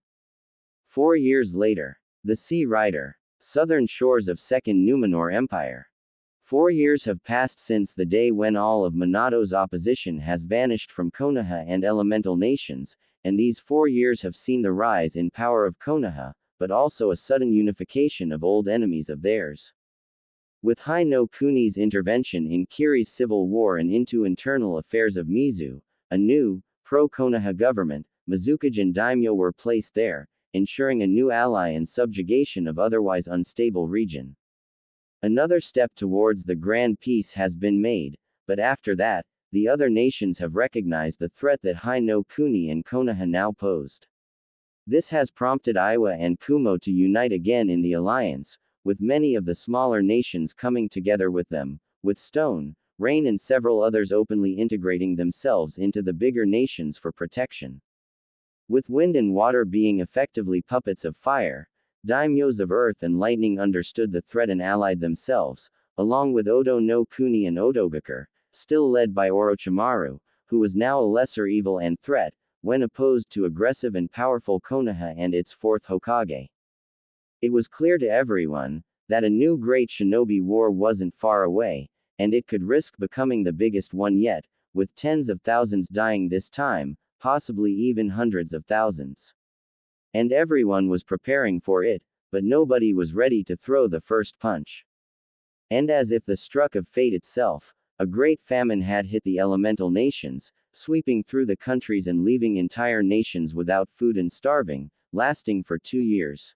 4 years later. The Sea Rider. Southern shores of Second Numenor Empire. 4 years have passed since the day when all of Minato's opposition has vanished from Konoha and elemental nations, and these 4 years have seen the rise in power of Konoha, but also a sudden unification of old enemies of theirs. With Hai no Kuni's intervention in Kiri's civil war and into internal affairs of Mizu, a new, pro-Konoha government, Mizukage daimyo were placed there, ensuring a new ally and subjugation of otherwise unstable region. Another step towards the grand peace has been made, but after that, the other nations have recognized the threat that Hai no Kuni and Konoha now posed. This has prompted Iwa and Kumo to unite again in the alliance, with many of the smaller nations coming together with them, with Stone, Rain and several others openly integrating themselves into the bigger nations for protection. With Wind and Water being effectively puppets of fire, daimyos of Earth and Lightning understood the threat and allied themselves, along with Odo no Kuni and Odogakure, still led by Orochimaru, who was now a lesser evil and threat, when opposed to aggressive and powerful Konoha and its fourth Hokage. It was clear to everyone that a new great shinobi war wasn't far away, and it could risk becoming the biggest one yet, with tens of thousands dying this time, possibly even hundreds of thousands. And everyone was preparing for it, but nobody was ready to throw the first punch. And as if the stroke of fate itself, a great famine had hit the elemental nations, sweeping through the countries and leaving entire nations without food and starving, lasting for 2 years.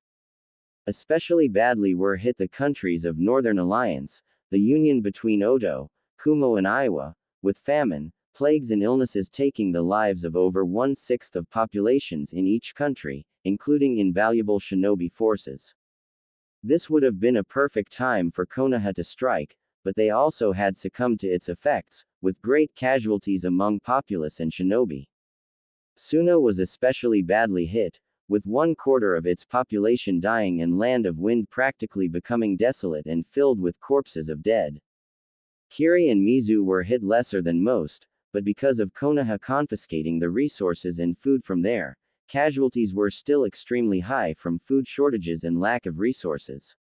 Especially badly were hit the countries of Northern Alliance, the union between Odo, Kumo and Iwa, with famine, plagues and illnesses taking the lives of over 1/6 of populations in each country, including invaluable shinobi forces. This would have been a perfect time for Konoha to strike, but they also had succumbed to its effects, with great casualties among populace and shinobi. Suno was especially badly hit, with 1/4 of its population dying and Land of Wind practically becoming desolate and filled with corpses of dead. Kiri and Mizu were hit lesser than most, but because of Konoha confiscating the resources and food from there, casualties were still extremely high from food shortages and lack of resources.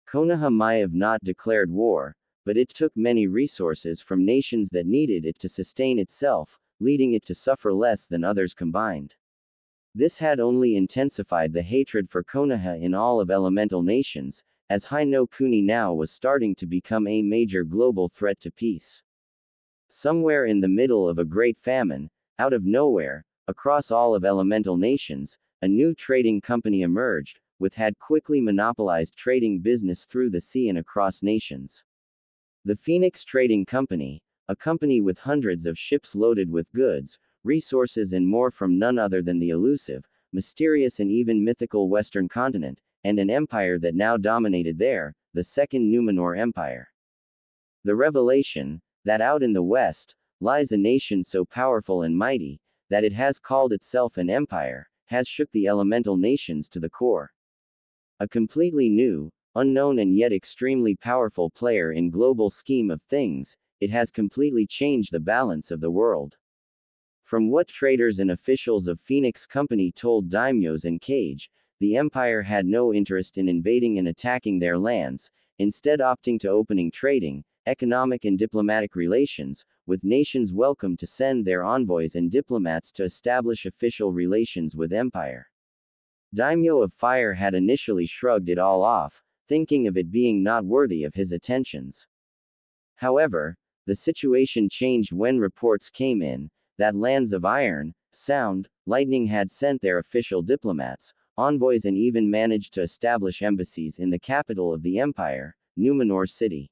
Konoha might have not declared war, but it took many resources from nations that needed it to sustain itself, leading it to suffer less than others combined. This had only intensified the hatred for Konoha in all of elemental nations, as Hai no Kuni now was starting to become a major global threat to peace. Somewhere in the middle of a great famine, out of nowhere, across all of elemental nations, a new trading company emerged, which had quickly monopolized trading business through the sea and across nations. The Phoenix Trading Company, a company with hundreds of ships loaded with goods, resources and more from none other than the elusive, mysterious and even mythical Western continent, and an empire that now dominated there, the Second Numenor Empire. The revelation, that out in the West, lies a nation so powerful and mighty, that it has called itself an empire, has shook the elemental nations to the core. A completely new, unknown and yet extremely powerful player in global scheme of things, it has completely changed the balance of the world. From what traders and officials of Phoenix Company told daimyos and Kage, the empire had no interest in invading and attacking their lands, instead opting to opening trading, economic and diplomatic relations, with nations welcome to send their envoys and diplomats to establish official relations with empire. Daimyo of Fire had initially shrugged it all off, thinking of it being not worthy of his attentions. However, the situation changed when reports came in, that lands of Iron, Sound, Lightning had sent their official diplomats, envoys and even managed to establish embassies in the capital of the empire, Numenor City.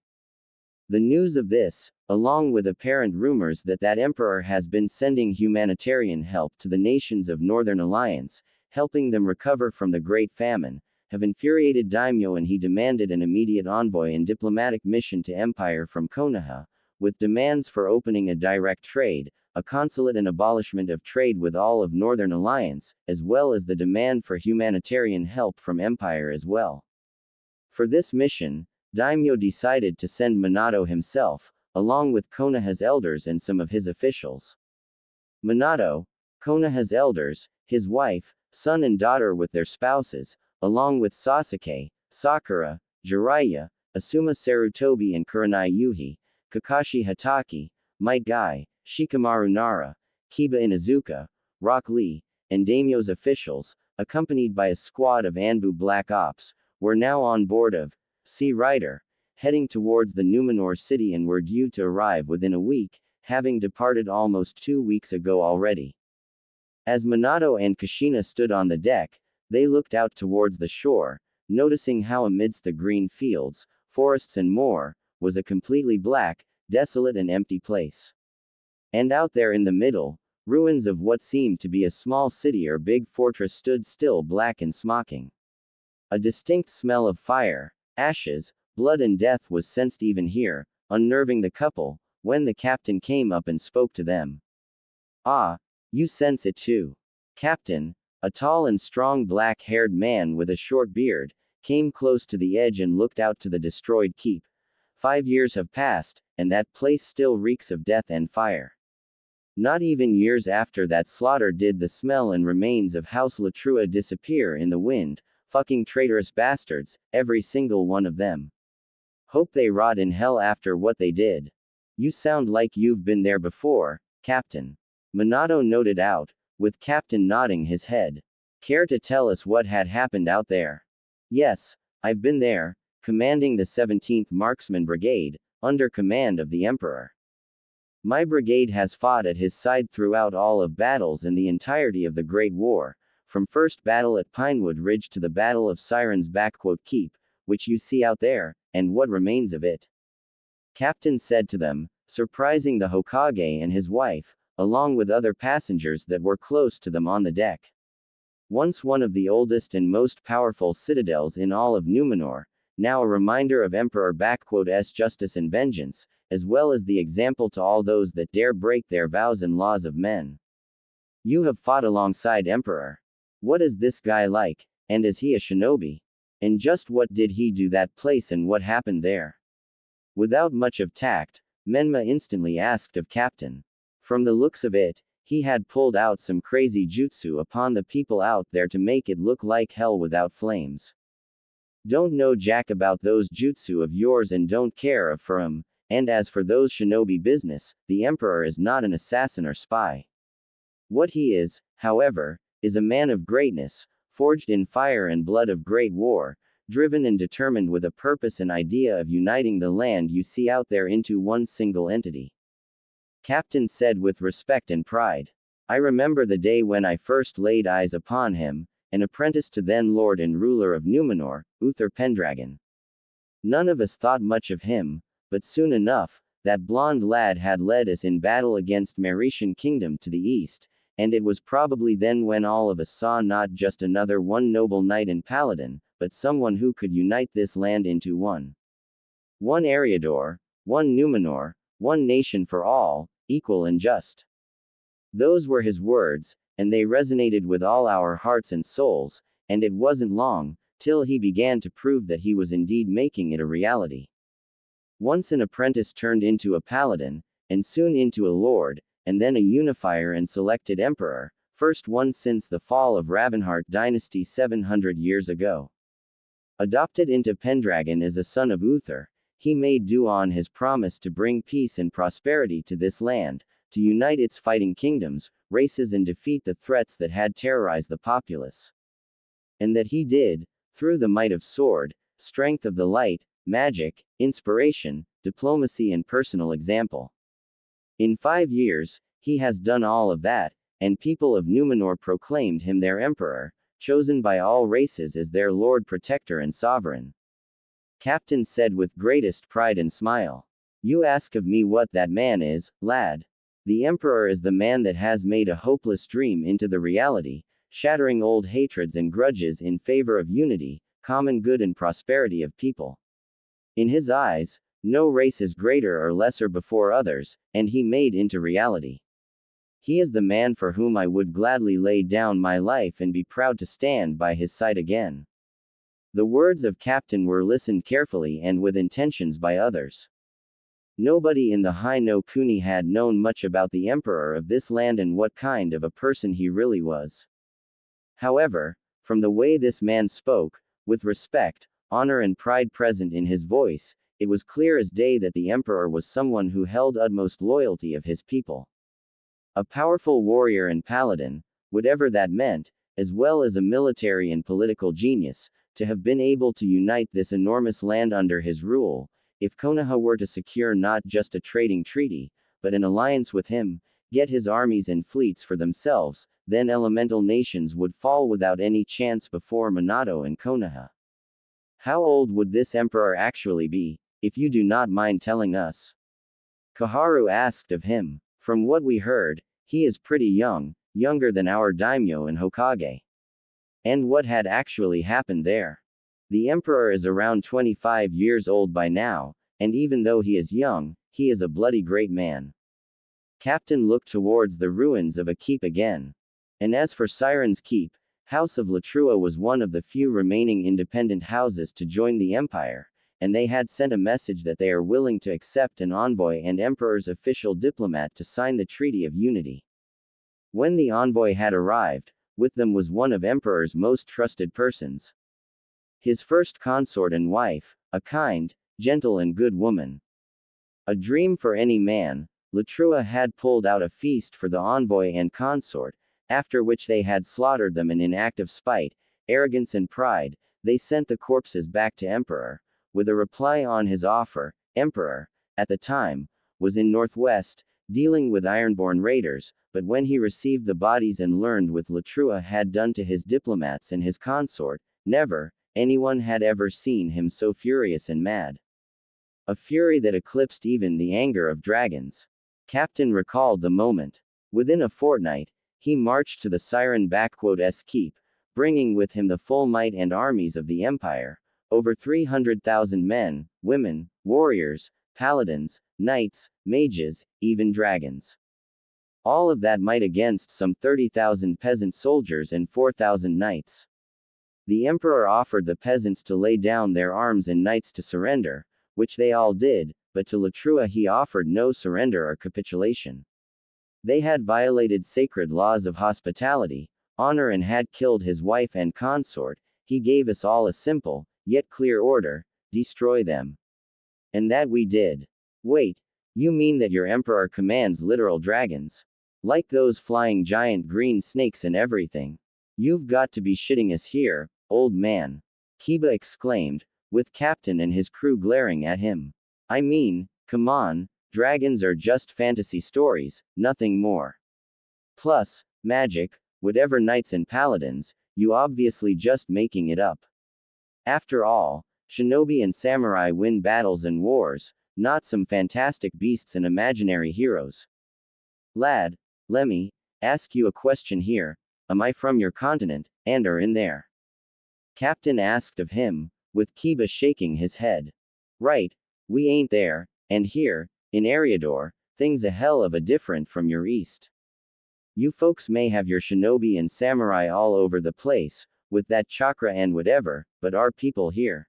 The news of this, along with apparent rumors that that emperor has been sending humanitarian help to the nations of Northern Alliance, helping them recover from the Great Famine, have infuriated Daimyo and he demanded an immediate envoy and diplomatic mission to empire from Konoha, with demands for opening a direct trade, a consulate and abolishment of trade with all of Northern Alliance, as well as the demand for humanitarian help from empire as well. For this mission, Daimyo decided to send Minato himself, along with Konoha's elders and some of his officials. Minato, Konoha's elders, his wife, son and daughter with their spouses, along with Sasuke, Sakura, Jiraiya, Asuma Sarutobi and Kurenai Yuhi, Kakashi Hatake, Might Guy, Shikamaru Nara, Kiba Inuzuka, Rock Lee, and daimyo's officials, accompanied by a squad of Anbu Black Ops, were now on board of Sea Rider, heading towards the Numenor city and were due to arrive within a week, having departed almost 2 weeks ago already. As Minato and Kushina stood on the deck, they looked out towards the shore, noticing how amidst the green fields, forests and more, was a completely black, desolate and empty place. And out there in the middle, ruins of what seemed to be a small city or big fortress stood still, black and smoking. A distinct smell of fire, ashes, blood and death was sensed even here, unnerving the couple, when the captain came up and spoke to them. "Ah, you sense it too." Captain, a tall and strong black-haired man with a short beard, came close to the edge and looked out to the destroyed keep. 5 years have passed, and that place still reeks of death and fire. Not even years after that slaughter did the smell and remains of House Latrua disappear in the wind. Fucking traitorous bastards, every single one of them. Hope they rot in hell after what they did. You sound like you've been there before, Captain. Minato noted out, with Captain nodding his head. Care to tell us what had happened out there? Yes, I've been there, commanding the 17th Marksman Brigade, under command of the Emperor. My brigade has fought at his side throughout all of battles in the entirety of the Great War, from first battle at Pinewood Ridge to the Battle of Sirens Keep, which you see out there, and what remains of it. Captain said to them, surprising the Hokage and his wife, along with other passengers that were close to them on the deck. Once one of the oldest and most powerful citadels in all of Numenor, now a reminder of Emperor*'s justice and vengeance, as well as the example to all those that dare break their vows and laws of men. You have fought alongside Emperor. What is this guy like, and is he a shinobi? And just what did he do that place and what happened there? Without much of tact, Menma instantly asked of Captain. From the looks of it, he had pulled out some crazy jutsu upon the people out there to make it look like hell without flames. Don't know jack about those jutsu of yours and don't care for 'em, and as for those shinobi business, the Emperor is not an assassin or spy. What he is, however, is a man of greatness, forged in fire and blood of great war, driven and determined with a purpose and idea of uniting the land you see out there into one single entity. Captain said with respect and pride. I remember the day when I first laid eyes upon him, an apprentice to then Lord and ruler of Numenor, Uther Pendragon. None of us thought much of him, but soon enough, that blonde lad had led us in battle against Meretian Kingdom to the east, and it was probably then when all of us saw not just another one noble knight and paladin, but someone who could unite this land into one. One Eriador, one Numenor, one nation for all, equal and just. Those were his words, and they resonated with all our hearts and souls, and it wasn't long, till he began to prove that he was indeed making it a reality. Once an apprentice turned into a paladin, and soon into a lord, and then a unifier and selected emperor, first one since the fall of Ravenheart dynasty 700 years ago. Adopted into Pendragon as a son of Uther, he made due on his promise to bring peace and prosperity to this land, to unite its fighting kingdoms, races and defeat the threats that had terrorized the populace. And that he did, through the might of sword, strength of the light, magic, inspiration, diplomacy and personal example. In 5 years, he has done all of that, and people of Numenor proclaimed him their emperor, chosen by all races as their lord protector and sovereign. Captain said with greatest pride and smile. You ask of me what that man is, lad. The emperor is the man that has made a hopeless dream into the reality, shattering old hatreds and grudges in favor of unity, common good and prosperity of people. In his eyes, no race is greater or lesser before others, and he made into reality. He is the man for whom I would gladly lay down my life and be proud to stand by his side again. The words of Captain were listened carefully and with intentions by others. Nobody in the High no Kuni had known much about the emperor of this land and what kind of a person he really was. However, from the way this man spoke, with respect, honor and pride present in his voice, it was clear as day that the emperor was someone who held utmost loyalty of his people. A powerful warrior and paladin, whatever that meant, as well as a military and political genius, to have been able to unite this enormous land under his rule. If Konoha were to secure not just a trading treaty, but an alliance with him, get his armies and fleets for themselves, then elemental nations would fall without any chance before Minato and Konoha. How old would this emperor actually be, if you do not mind telling us? Koharu asked of him. From what we heard, he is pretty young, younger than our daimyo and Hokage. And what had actually happened there? The emperor is around 25 years old by now, and even though he is young, he is a bloody great man. Captain looked towards the ruins of a keep again. And as for Siren's Keep, House of Latrua was one of the few remaining independent houses to join the empire, and they had sent a message that they are willing to accept an envoy and emperor's official diplomat to sign the Treaty of Unity. When the envoy had arrived, with them was one of emperor's most trusted persons. His first consort and wife, a kind, gentle and good woman. A dream for any man, Latrua had pulled out a feast for the envoy and consort, after which they had slaughtered them, and in act of spite, arrogance and pride, they sent the corpses back to Emperor, with a reply on his offer. Emperor, at the time, was in Northwest, dealing with Ironborn raiders, but when he received the bodies and learned what Latrua had done to his diplomats and his consort, never, anyone had ever seen him so furious and mad. A fury that eclipsed even the anger of dragons. Captain recalled the moment. Within a fortnight, he marched to the Siren-S keep, bringing with him the full might and armies of the empire, over 300,000 men, women, warriors, paladins, knights, mages, even dragons. All of that might against some 30,000 peasant soldiers and 4,000 knights. The emperor offered the peasants to lay down their arms and knights to surrender, which they all did, but to Latrua he offered no surrender or capitulation. They had violated sacred laws of hospitality, honor, and had killed his wife and consort. He gave us all a simple, yet clear order: destroy them. And that we did. Wait, you mean that your emperor commands literal dragons? Like those flying giant green snakes and everything? You've got to be shitting us here, old man. Kiba exclaimed, with Captain and his crew glaring at him. I mean, come on, dragons are just fantasy stories, nothing more. Plus, magic, whatever knights and paladins, you obviously just making it up. After all, shinobi and samurai win battles and wars, not some fantastic beasts and imaginary heroes. Lad, let me ask you a question here. Am I from your continent, and are in there? Captain asked of him, with Kiba shaking his head. Right, we ain't there, and here, in Eriador, things a hell of a different from your east. You folks may have your shinobi and samurai all over the place, with that chakra and whatever, but our people here.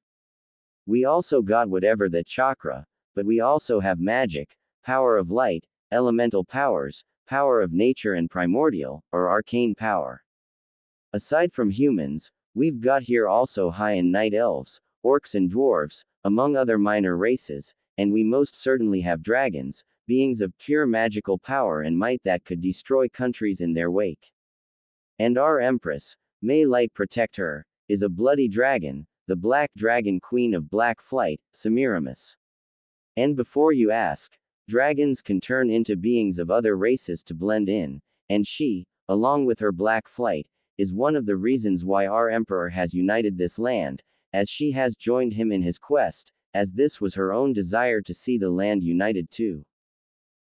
We also got whatever that chakra, but we also have magic, power of light, elemental powers, power of nature and primordial, or arcane power. Aside from humans, we've got here also high and night elves, orcs and dwarves, among other minor races, and we most certainly have dragons, beings of pure magical power and might that could destroy countries in their wake. And our empress, may light protect her, is a bloody dragon, the black dragon queen of black flight, Semiramis. And before you ask, dragons can turn into beings of other races to blend in, and she, along with her black flight, is one of the reasons why our emperor has united this land, as she has joined him in his quest, as this was her own desire to see the land united too.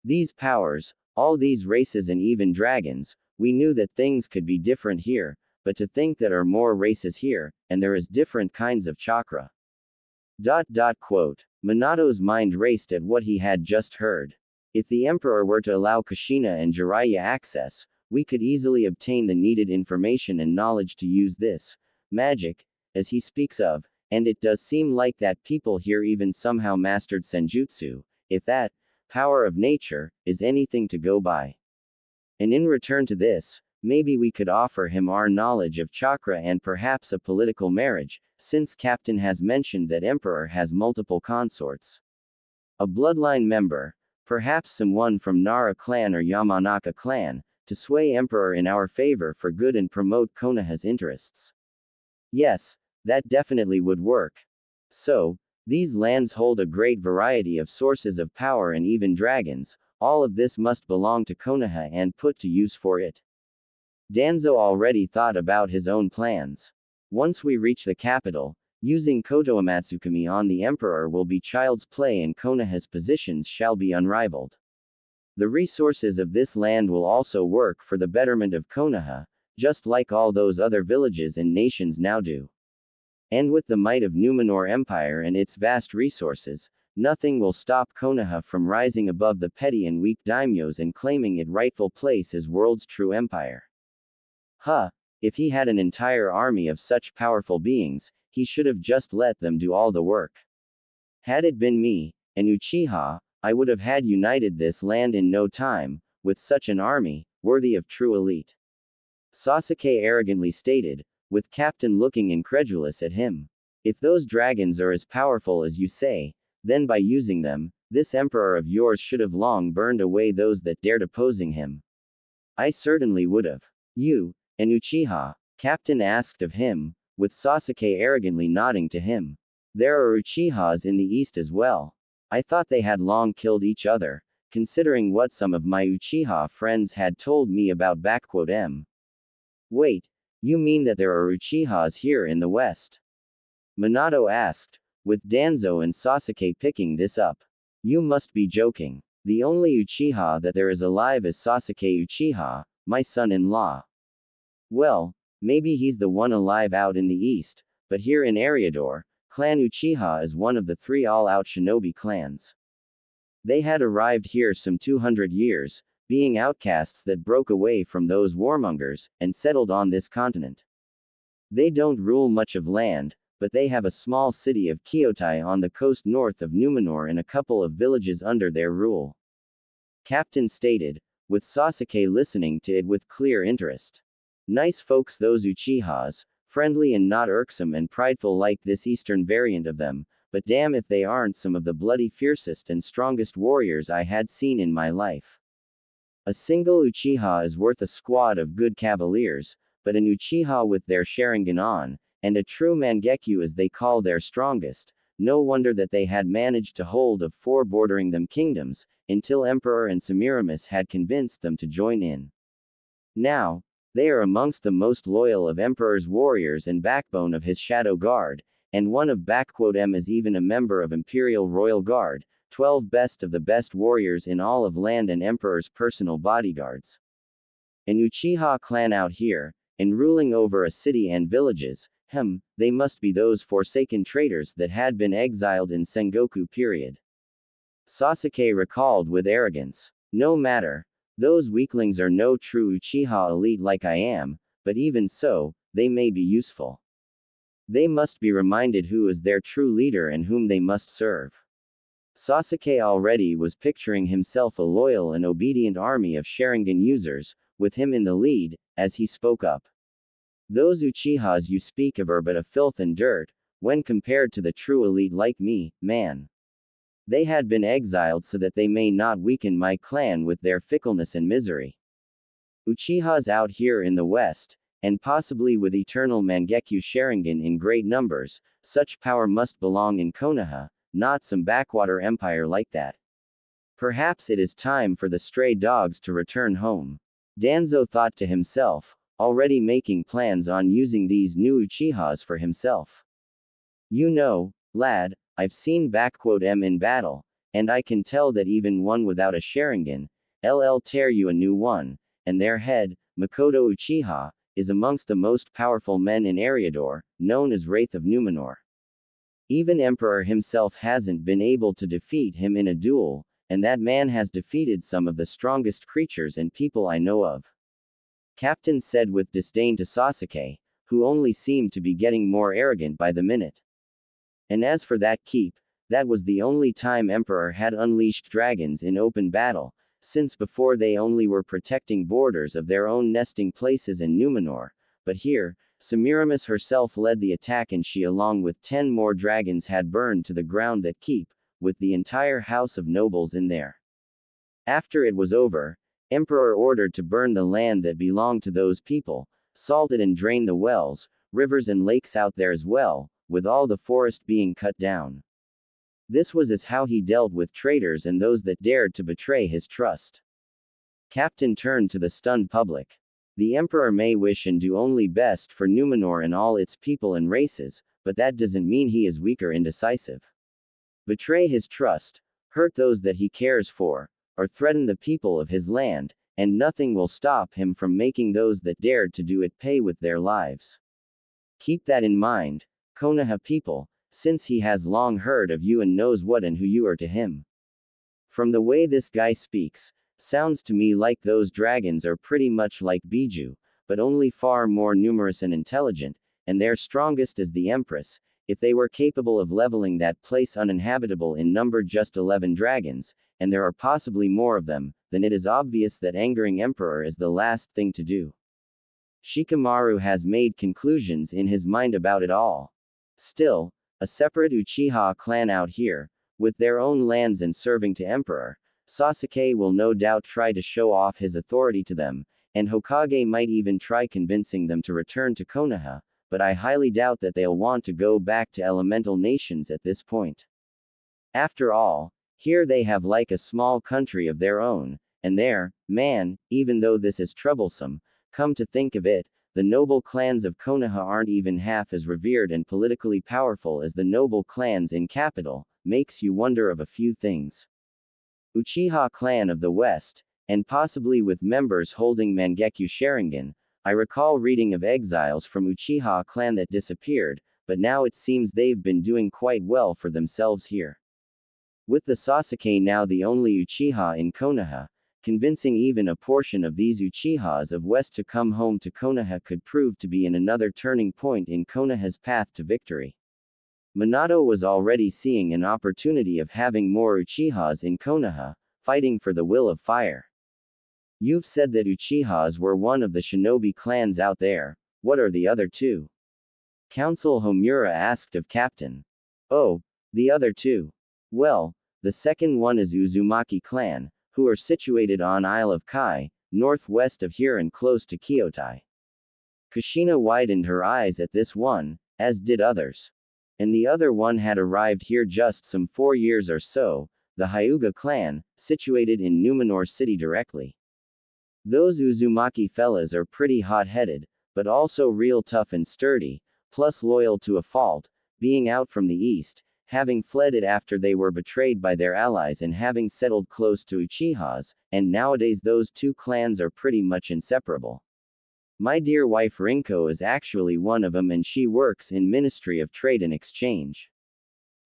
These powers, all these races and even dragons, we knew that things could be different here, but to think that are more races here, and there is different kinds of chakra. Quote. Minato's mind raced at what he had just heard. If the emperor were to allow Kushina and Jiraiya access, we could easily obtain the needed information and knowledge to use this magic, as he speaks of, and it does seem like that people here even somehow mastered senjutsu, if that power of nature is anything to go by. And in return to this, maybe we could offer him our knowledge of chakra and perhaps a political marriage, since Captain has mentioned that Emperor has multiple consorts. A bloodline member, perhaps someone from Nara clan or Yamanaka clan, to sway Emperor in our favor for good and promote Konoha's interests. Yes, that definitely would work. So, these lands hold a great variety of sources of power and even dragons. All of this must belong to Konoha and put to use for it. Danzo already thought about his own plans. Once we reach the capital, using Koto Amatsukami on the Emperor will be child's play and Konoha's positions shall be unrivaled. The resources of this land will also work for the betterment of Konoha, just like all those other villages and nations now do. And with the might of Numenor Empire and its vast resources, nothing will stop Konoha from rising above the petty and weak daimyos and claiming its rightful place as world's true empire. If he had an entire army of such powerful beings, he should have just let them do all the work. Had it been me, an Uchiha, I would have had united this land in no time, with such an army, worthy of true elite. Sasuke arrogantly stated, with Captain looking incredulous at him. If those dragons are as powerful as you say, then by using them, this emperor of yours should have long burned away those that dared opposing him. I certainly would have. You, an Uchiha? Captain asked of him, with Sasuke arrogantly nodding to him. There are Uchihas in the east as well. I thought they had long killed each other, considering what some of my Uchiha friends had told me about M. Wait, you mean that there are Uchihas here in the west? Minato asked, with Danzo and Sasuke picking this up. You must be joking. The only Uchiha that there is alive is Sasuke Uchiha, my son-in-law. Well, maybe he's the one alive out in the east, but here in Eriador, Clan Uchiha is one of the 3 all-out shinobi clans. They had arrived here some 200 years, being outcasts that broke away from those warmongers, and settled on this continent. They don't rule much of land, but they have a small city of Kyotai on the coast north of Numenor and a couple of villages under their rule. Captain stated, with Sasuke listening to it with clear interest. Nice folks those Uchihas, friendly and not irksome and prideful like this eastern variant of them, but damn if they aren't some of the bloody fiercest and strongest warriors I had seen in my life. A single Uchiha is worth a squad of good cavaliers, but an Uchiha with their Sharingan on, and a true Mangekyo as they call their strongest, no wonder that they had managed to hold of 4 bordering them kingdoms, until Emperor and Semiramis had convinced them to join in. Now, they are amongst the most loyal of Emperor's warriors and backbone of his Shadow Guard, and one of M is even a member of Imperial Royal Guard, 12 best of the best warriors in all of land and Emperor's personal bodyguards. An Uchiha clan out here, and ruling over a city and villages, they must be those forsaken traitors that had been exiled in Sengoku period. Sasuke recalled with arrogance. No matter. Those weaklings are no true Uchiha elite like I am, but even so, they may be useful. They must be reminded who is their true leader and whom they must serve. Sasuke already was picturing himself a loyal and obedient army of Sharingan users, with him in the lead, as he spoke up. Those Uchihas you speak of are but a filth and dirt, when compared to the true elite like me, man. They had been exiled so that they may not weaken my clan with their fickleness and misery. Uchihas out here in the west, and possibly with eternal Mangekyo Sharingan in great numbers, such power must belong in Konoha, not some backwater empire like that. Perhaps it is time for the stray dogs to return home. Danzo thought to himself, already making plans on using these new Uchihas for himself. You know, lad, I've seen M in battle, and I can tell that even one without a Sharingan, LL tear you a new one, and their head, Makoto Uchiha, is amongst the most powerful men in Eriador, known as Wraith of Numenor. Even Emperor himself hasn't been able to defeat him in a duel, and that man has defeated some of the strongest creatures and people I know of. Captain said with disdain to Sasuke, who only seemed to be getting more arrogant by the minute. And as for that keep, that was the only time Emperor had unleashed dragons in open battle, since before they only were protecting borders of their own nesting places in Numenor, but here, Semiramis herself led the attack and she along with 10 more dragons had burned to the ground that keep, with the entire house of nobles in there. After it was over, Emperor ordered to burn the land that belonged to those people, salted and drain the wells, rivers and lakes out there as well, with all the forest being cut down. This was as how he dealt with traitors and those that dared to betray his trust. Captain turned to the stunned public. The Emperor may wish and do only best for Numenor and all its people and races, but that doesn't mean he is weak or indecisive. Betray his trust, hurt those that he cares for, or threaten the people of his land, and nothing will stop him from making those that dared to do it pay with their lives. Keep that in mind, Konoha people, since he has long heard of you and knows what and who you are to him. From the way this guy speaks, sounds to me like those dragons are pretty much like Biju, but only far more numerous and intelligent, and they're strongest as the Empress. If they were capable of leveling that place uninhabitable in number just 11 dragons, and there are possibly more of them, then it is obvious that angering Emperor is the last thing to do. Shikamaru has made conclusions in his mind about it all. Still, a separate Uchiha clan out here, with their own lands and serving to Emperor, Sasuke will no doubt try to show off his authority to them, and Hokage might even try convincing them to return to Konoha, but I highly doubt that they'll want to go back to elemental nations at this point. After all, here they have like a small country of their own, and there, man, even though this is troublesome, come to think of it, the noble clans of Konoha aren't even half as revered and politically powerful as the noble clans in capital, makes you wonder of a few things. Uchiha clan of the West, and possibly with members holding Mangekyo Sharingan. I recall reading of exiles from Uchiha clan that disappeared, but now it seems they've been doing quite well for themselves here. With the Sasuke now the only Uchiha in Konoha, convincing even a portion of these Uchihas of West to come home to Konoha could prove to be another turning point in Konoha's path to victory. Minato was already seeing an opportunity of having more Uchihas in Konoha, fighting for the will of fire. You've said that Uchihas were one of the shinobi clans out there, what are the other two? Council Homura asked of Captain. Oh, the other two. Well, the second one is Uzumaki clan, who are situated on Isle of Kai, northwest of here and close to Kyotai. Kushina widened her eyes at this one, as did others. And the other one had arrived here just some 4 years or so, the Hyuga clan, situated in Numenor city directly. Those Uzumaki fellas are pretty hot-headed, but also real tough and sturdy, plus loyal to a fault, being out from the east, having fled it after they were betrayed by their allies and having settled close to Uchihas, and nowadays those two clans are pretty much inseparable. My dear wife Rinko is actually one of them and she works in Ministry of Trade and Exchange.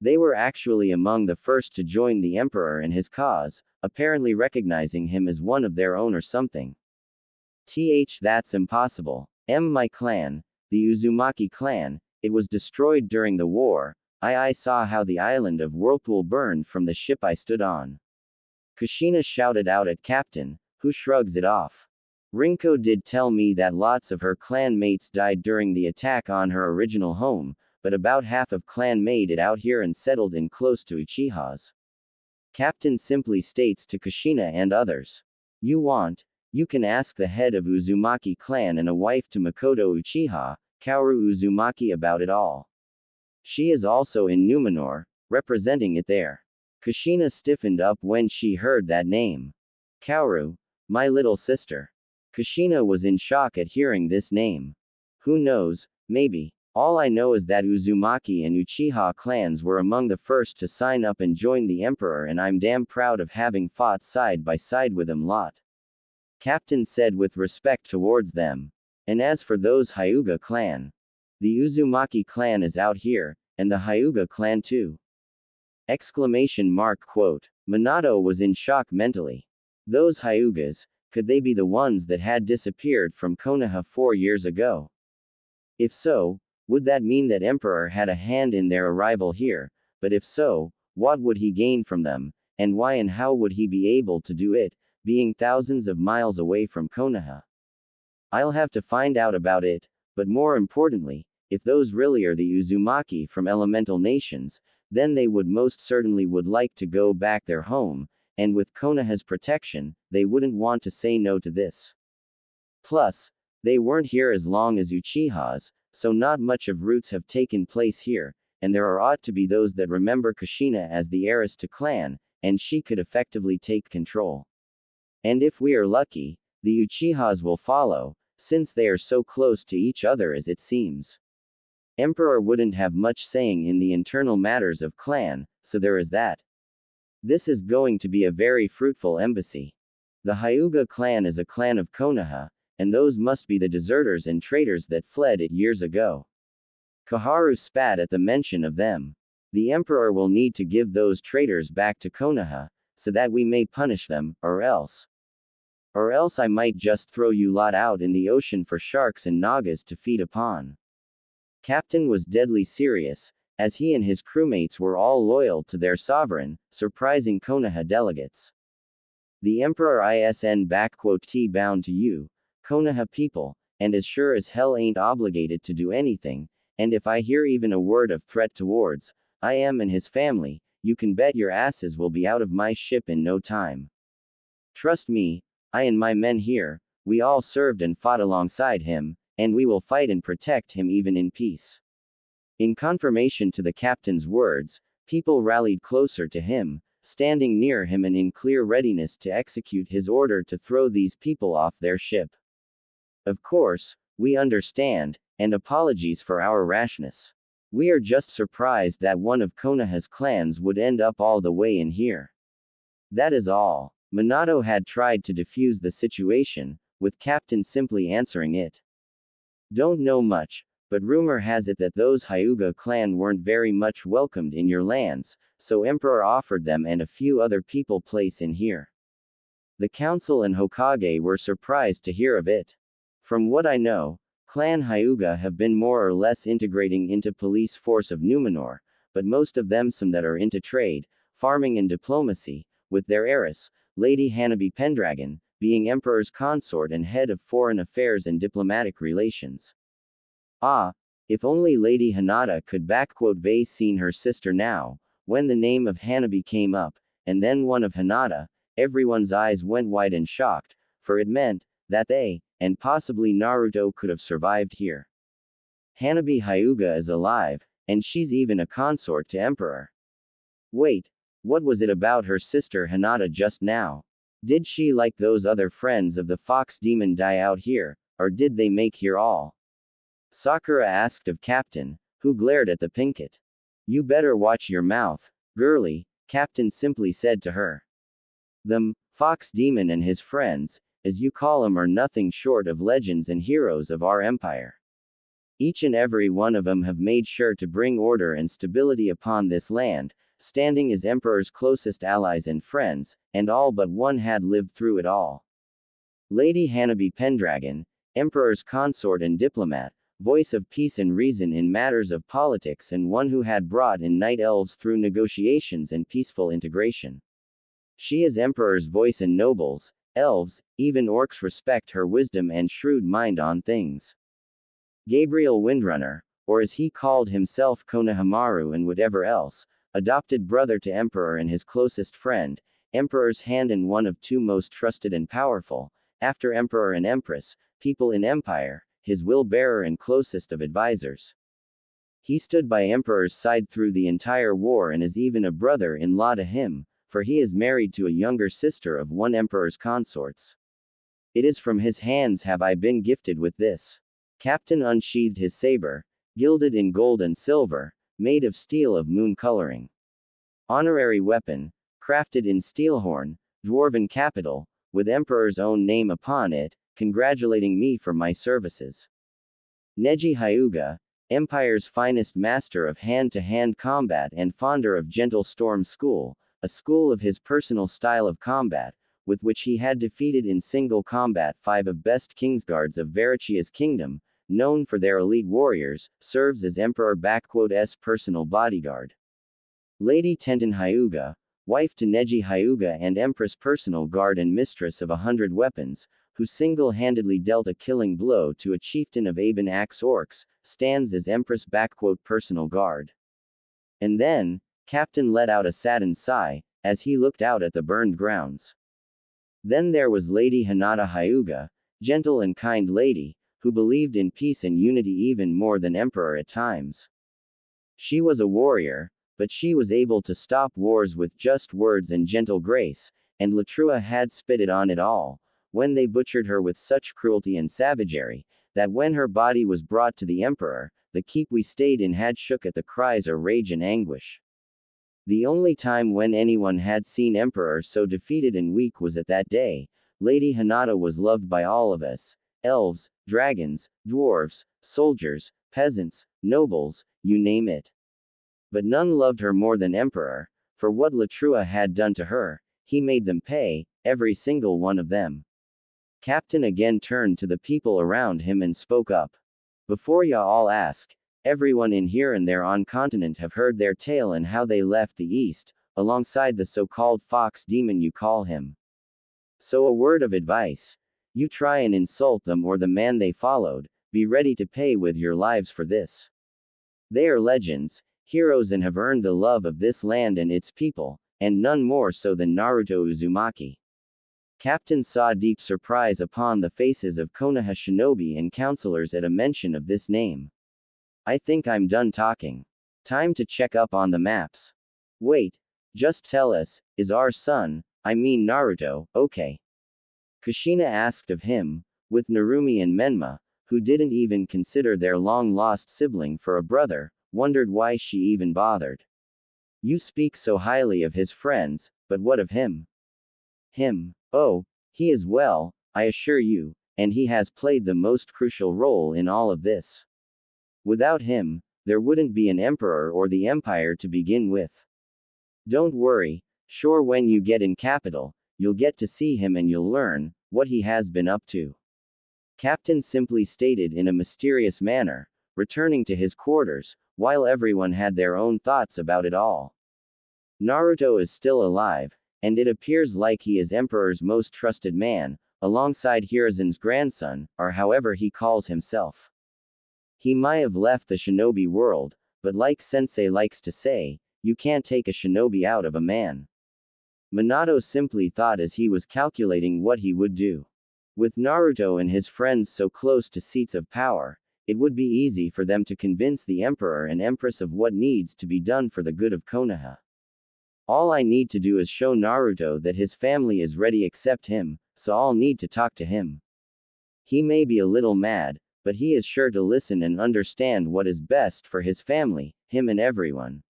They were actually among the first to join the Emperor and his cause, apparently recognizing him as one of their own or something. That's impossible. My clan, the Uzumaki clan, it was destroyed during the war. I saw how the island of Whirlpool burned from the ship I stood on. Kushina shouted out at Captain, who shrugs it off. Rinko did tell me that lots of her clan mates died during the attack on her original home, but about half of clan made it out here and settled in close to Uchihas. Captain simply states to Kushina and others. You can ask the head of Uzumaki clan and a wife to Makoto Uchiha, Kaoru Uzumaki about it all. She is also in Numenor, representing it there. Kushina stiffened up when she heard that name. Kaoru, my little sister. Kushina was in shock at hearing this name. Who knows, maybe. All I know is that Uzumaki and Uchiha clans were among the first to sign up and join the Emperor and I'm damn proud of having fought side by side with them lot. Captain said with respect towards them. And as for those Hyuga clan. The Uzumaki clan is out here, and the Hyuga clan too. Exclamation mark quote. Minato was in shock mentally. Those Hyugas, could they be the ones that had disappeared from Konoha 4 years ago? If so, would that mean that Emperor had a hand in their arrival here, but if so, what would he gain from them, and why and how would he be able to do it, being thousands of miles away from Konoha? I'll have to find out about it, but more importantly, if those really are the Uzumaki from elemental nations, then they would most certainly would like to go back their home, and with Konoha's protection, they wouldn't want to say no to this. Plus, they weren't here as long as Uchihas, so not much of roots have taken place here, and there ought to be those that remember Kushina as the heiress to clan, and she could effectively take control. And if we are lucky, the Uchihas will follow, since they are so close to each other as it seems. Emperor wouldn't have much saying in the internal matters of clan, so there is that. This is going to be a very fruitful embassy. The Hyuga clan is a clan of Konoha, and those must be the deserters and traitors that fled it years ago. Koharu spat at the mention of them. The emperor will need to give those traitors back to Konoha, so that we may punish them, or else I might just throw you lot out in the ocean for sharks and nagas to feed upon. Captain was deadly serious, as he and his crewmates were all loyal to their sovereign, surprising Konoha delegates. The emperor isn T bound to you, Konoha people, and as sure as hell ain't obligated to do anything, and if I hear even a word of threat towards I am and his family, you can bet your asses will be out of my ship in no time. Trust me, I and my men here, we all served and fought alongside him, and we will fight and protect him even in peace. In confirmation to the captain's words, people rallied closer to him, standing near him and in clear readiness to execute his order to throw these people off their ship. Of course, we understand, and apologies for our rashness. We are just surprised that one of Konoha's clans would end up all the way in here. That is all. Minato had tried to defuse the situation, with Captain simply answering it. Don't know much, but rumor has it that those Hyuga clan weren't very much welcomed in your lands, so Emperor offered them and a few other people place in here. The council and Hokage were surprised to hear of it. From what I know, Clan Hyuga have been more or less integrating into police force of Numenor, but most of them some that are into trade, farming and diplomacy, with their heiress, Lady Hanabi Pendragon, being Emperor's consort and head of foreign affairs and diplomatic relations. Ah, if only Lady Hinata could vey seen her sister now, when the name of Hanabi came up, and then one of Hinata, everyone's eyes went wide and shocked, for it meant that they, and possibly Naruto could have survived here. Hanabi Hyuga is alive, and she's even a consort to Emperor. Wait, what was it about her sister Hinata just now? Did she like those other friends of the fox demon die out here, or did they make here all? Sakura asked of Captain, who glared at the Pinkett. You better watch your mouth, girlie, Captain simply said to her. The fox demon and his friends, as you call 'em, are nothing short of legends and heroes of our empire. Each and every one of 'em have made sure to bring order and stability upon this land, standing as Emperor's closest allies and friends, and all but one had lived through it all. Lady Hanabi Pendragon, Emperor's consort and diplomat, voice of peace and reason in matters of politics and one who had brought in night elves through negotiations and peaceful integration. She is Emperor's voice and nobles, elves, even orcs respect her wisdom and shrewd mind on things. Gabriel Windrunner, or as he called himself Konohamaru and whatever else, adopted brother to Emperor and his closest friend, Emperor's hand and one of two most trusted and powerful, after Emperor and Empress, people in Empire, his will-bearer and closest of advisors. He stood by Emperor's side through the entire war and is even a brother-in-law to him, for he is married to a younger sister of one Emperor's consorts. It is from his hands have I been gifted with this. Captain unsheathed his saber, gilded in gold and silver, made of steel of moon coloring. Honorary weapon, crafted in steelhorn, dwarven capital, with Emperor's own name upon it, congratulating me for my services. Neji Hyuga, Empire's finest master of hand-to-hand combat and founder of Gentle Storm School, a school of his personal style of combat, with which he had defeated in single combat 5 of best Kingsguards of Varichia's kingdom, known for their elite warriors, serves as Emperor's personal bodyguard. Lady Tenten Hyuga, wife to Neji Hyuga and Empress personal guard and mistress of 100 weapons, who single-handedly dealt a killing blow to a chieftain of Aben Axe orcs, stands as Empress personal guard. And then, Captain let out a saddened sigh, as he looked out at the burned grounds. Then there was Lady Hinata Hyuga, gentle and kind lady, who believed in peace and unity even more than Emperor at times. She was a warrior, but she was able to stop wars with just words and gentle grace, and Latrua had spitted on it all, when they butchered her with such cruelty and savagery, that when her body was brought to the Emperor, the keep we stayed in had shook at the cries of rage and anguish. The only time when anyone had seen Emperor so defeated and weak was at that day. Lady Hinata was loved by all of us, elves, dragons, dwarves, soldiers, peasants, nobles, you name it. But none loved her more than Emperor, for what Latrua had done to her, he made them pay, every single one of them. Captain again turned to the people around him and spoke up. Before ya all ask, everyone in here and there on continent have heard their tale and how they left the east, alongside the so-called fox demon you call him. So a word of advice. You try and insult them or the man they followed, be ready to pay with your lives for this. They are legends, heroes and have earned the love of this land and its people, and none more so than Naruto Uzumaki. Captain saw deep surprise upon the faces of Konoha shinobi and counselors at a mention of this name. I think I'm done talking. Time to check up on the maps. Wait, just tell us, is our son, I mean Naruto, okay? Kushina asked of him, with Narumi and Menma, who didn't even consider their long-lost sibling for a brother, wondered why she even bothered. You speak so highly of his friends, but what of him? Him? Oh, he is well, I assure you, and he has played the most crucial role in all of this. Without him, there wouldn't be an emperor or the empire to begin with. Don't worry, sure when you get in capital, you'll get to see him and you'll learn what he has been up to. Captain simply stated in a mysterious manner, returning to his quarters, while everyone had their own thoughts about it all. Naruto is still alive, and it appears like he is Emperor's most trusted man, alongside Hiruzen's grandson, or however he calls himself. He might have left the shinobi world, but like Sensei likes to say, you can't take a shinobi out of a man. Minato simply thought as he was calculating what he would do. With Naruto and his friends so close to seats of power, it would be easy for them to convince the Emperor and Empress of what needs to be done for the good of Konoha. All I need to do is show Naruto that his family is ready accept him, so I'll need to talk to him. He may be a little mad, but he is sure to listen and understand what is best for his family, him and everyone.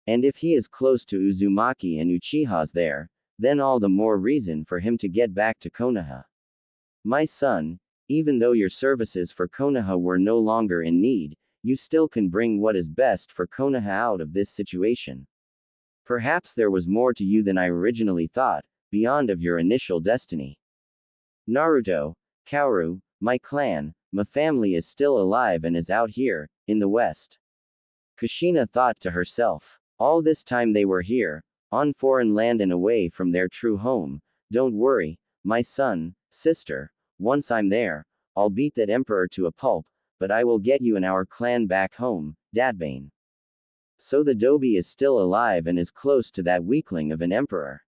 And if he is close to Uzumaki and Uchiha's there, then all the more reason for him to get back to Konoha. My son, even though your services for Konoha were no longer in need, you still can bring what is best for Konoha out of this situation. Perhaps there was more to you than I originally thought, beyond of your initial destiny. Naruto, Kaoru, my clan, my family is still alive and is out here, in the west. Kushina thought to herself. All this time they were here, on foreign land and away from their true home. Don't worry, my son, sister, once I'm there, I'll beat that emperor to a pulp, but I will get you and our clan back home, Dadbane. So the Dobi is still alive and is close to that weakling of an emperor.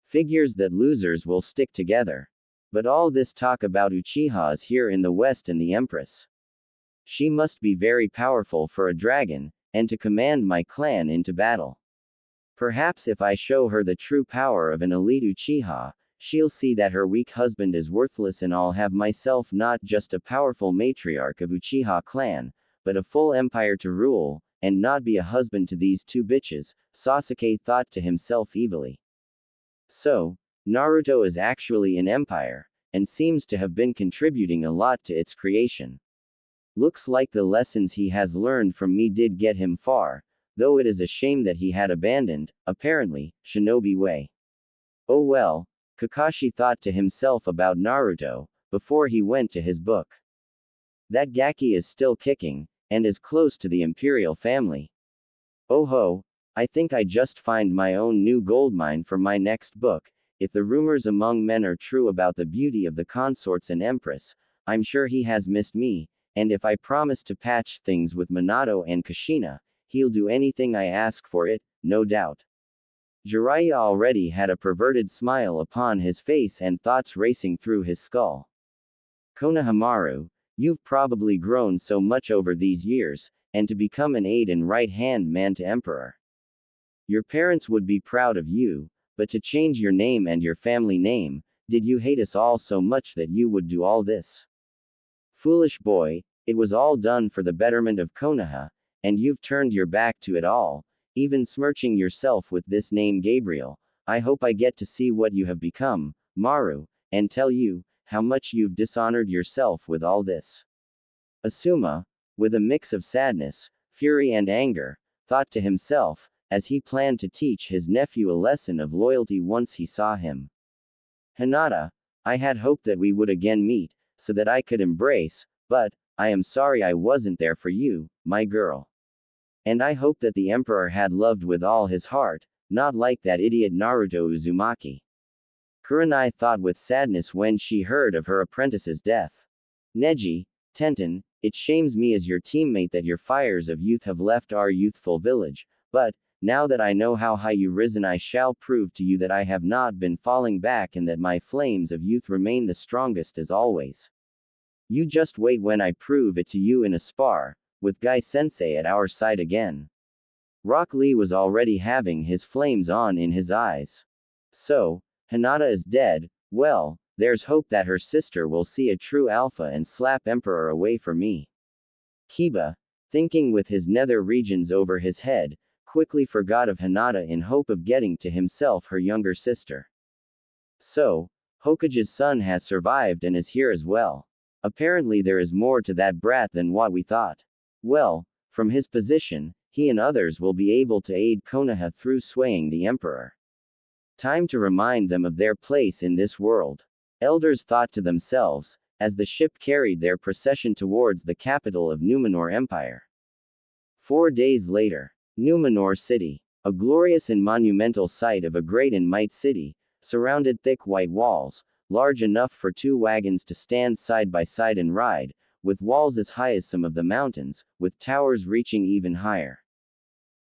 Figures that losers will stick together. But all this talk about Uchiha is here in the west and the empress. She must be very powerful for a dragon, and to command my clan into battle. Perhaps if I show her the true power of an elite Uchiha, she'll see that her weak husband is worthless and I'll have myself not just a powerful matriarch of Uchiha clan, but a full empire to rule, and not be a husband to these two bitches, Sasuke thought to himself evilly. So, Naruto is actually an empire, and seems to have been contributing a lot to its creation. Looks like the lessons he has learned from me did get him far, though it is a shame that he had abandoned, apparently, shinobi way. Oh well, Kakashi thought to himself about Naruto, before he went to his book. That Gaki is still kicking, and is close to the imperial family. Oh ho, I think I just find my own new goldmine for my next book. If the rumors among men are true about the beauty of the consorts and empress, I'm sure he has missed me, and if I promise to patch things with Minato and Kushina, he'll do anything I ask for it, no doubt. Jiraiya already had a perverted smile upon his face and thoughts racing through his skull. Konohamaru, you've probably grown so much over these years, and to become an aide and right-hand man to Emperor. Your parents would be proud of you, but to change your name and your family name, did you hate us all so much that you would do all this? Foolish boy, it was all done for the betterment of Konoha, and you've turned your back to it all, even smirching yourself with this name Gabriel. I hope I get to see what you have become, Maru, and tell you how much you've dishonored yourself with all this. Asuma, with a mix of sadness, fury and anger, thought to himself, as he planned to teach his nephew a lesson of loyalty once he saw him. Hinata, I had hoped that we would again meet, so that I could embrace, but, I am sorry I wasn't there for you, my girl. And I hope that the Emperor had loved with all his heart, not like that idiot Naruto Uzumaki. Kurenai thought with sadness when she heard of her apprentice's death. Neji, Tenten, it shames me as your teammate that your fires of youth have left our youthful village, but, now that I know how high you risen, I shall prove to you that I have not been falling back and that my flames of youth remain the strongest as always. You just wait when I prove it to you in a spar, with Guy Sensei at our side again. Rock Lee was already having his flames on in his eyes. So, Hinata is dead, well, there's hope that her sister will see a true alpha and slap Emperor away for me. Kiba, thinking with his nether regions over his head, quickly forgot of Hinata in hope of getting to himself her younger sister. So, Hokage's son has survived and is here as well. Apparently there is more to that brat than what we thought. Well, from his position, he and others will be able to aid Konoha through swaying the Emperor. Time to remind them of their place in this world. Elders thought to themselves, as the ship carried their procession towards the capital of Numenor Empire. 4 days later, Numenor City, a glorious and monumental site of a great and might city, surrounded thick white walls, large enough for 2 wagons to stand side by side and ride, with walls as high as some of the mountains, with towers reaching even higher.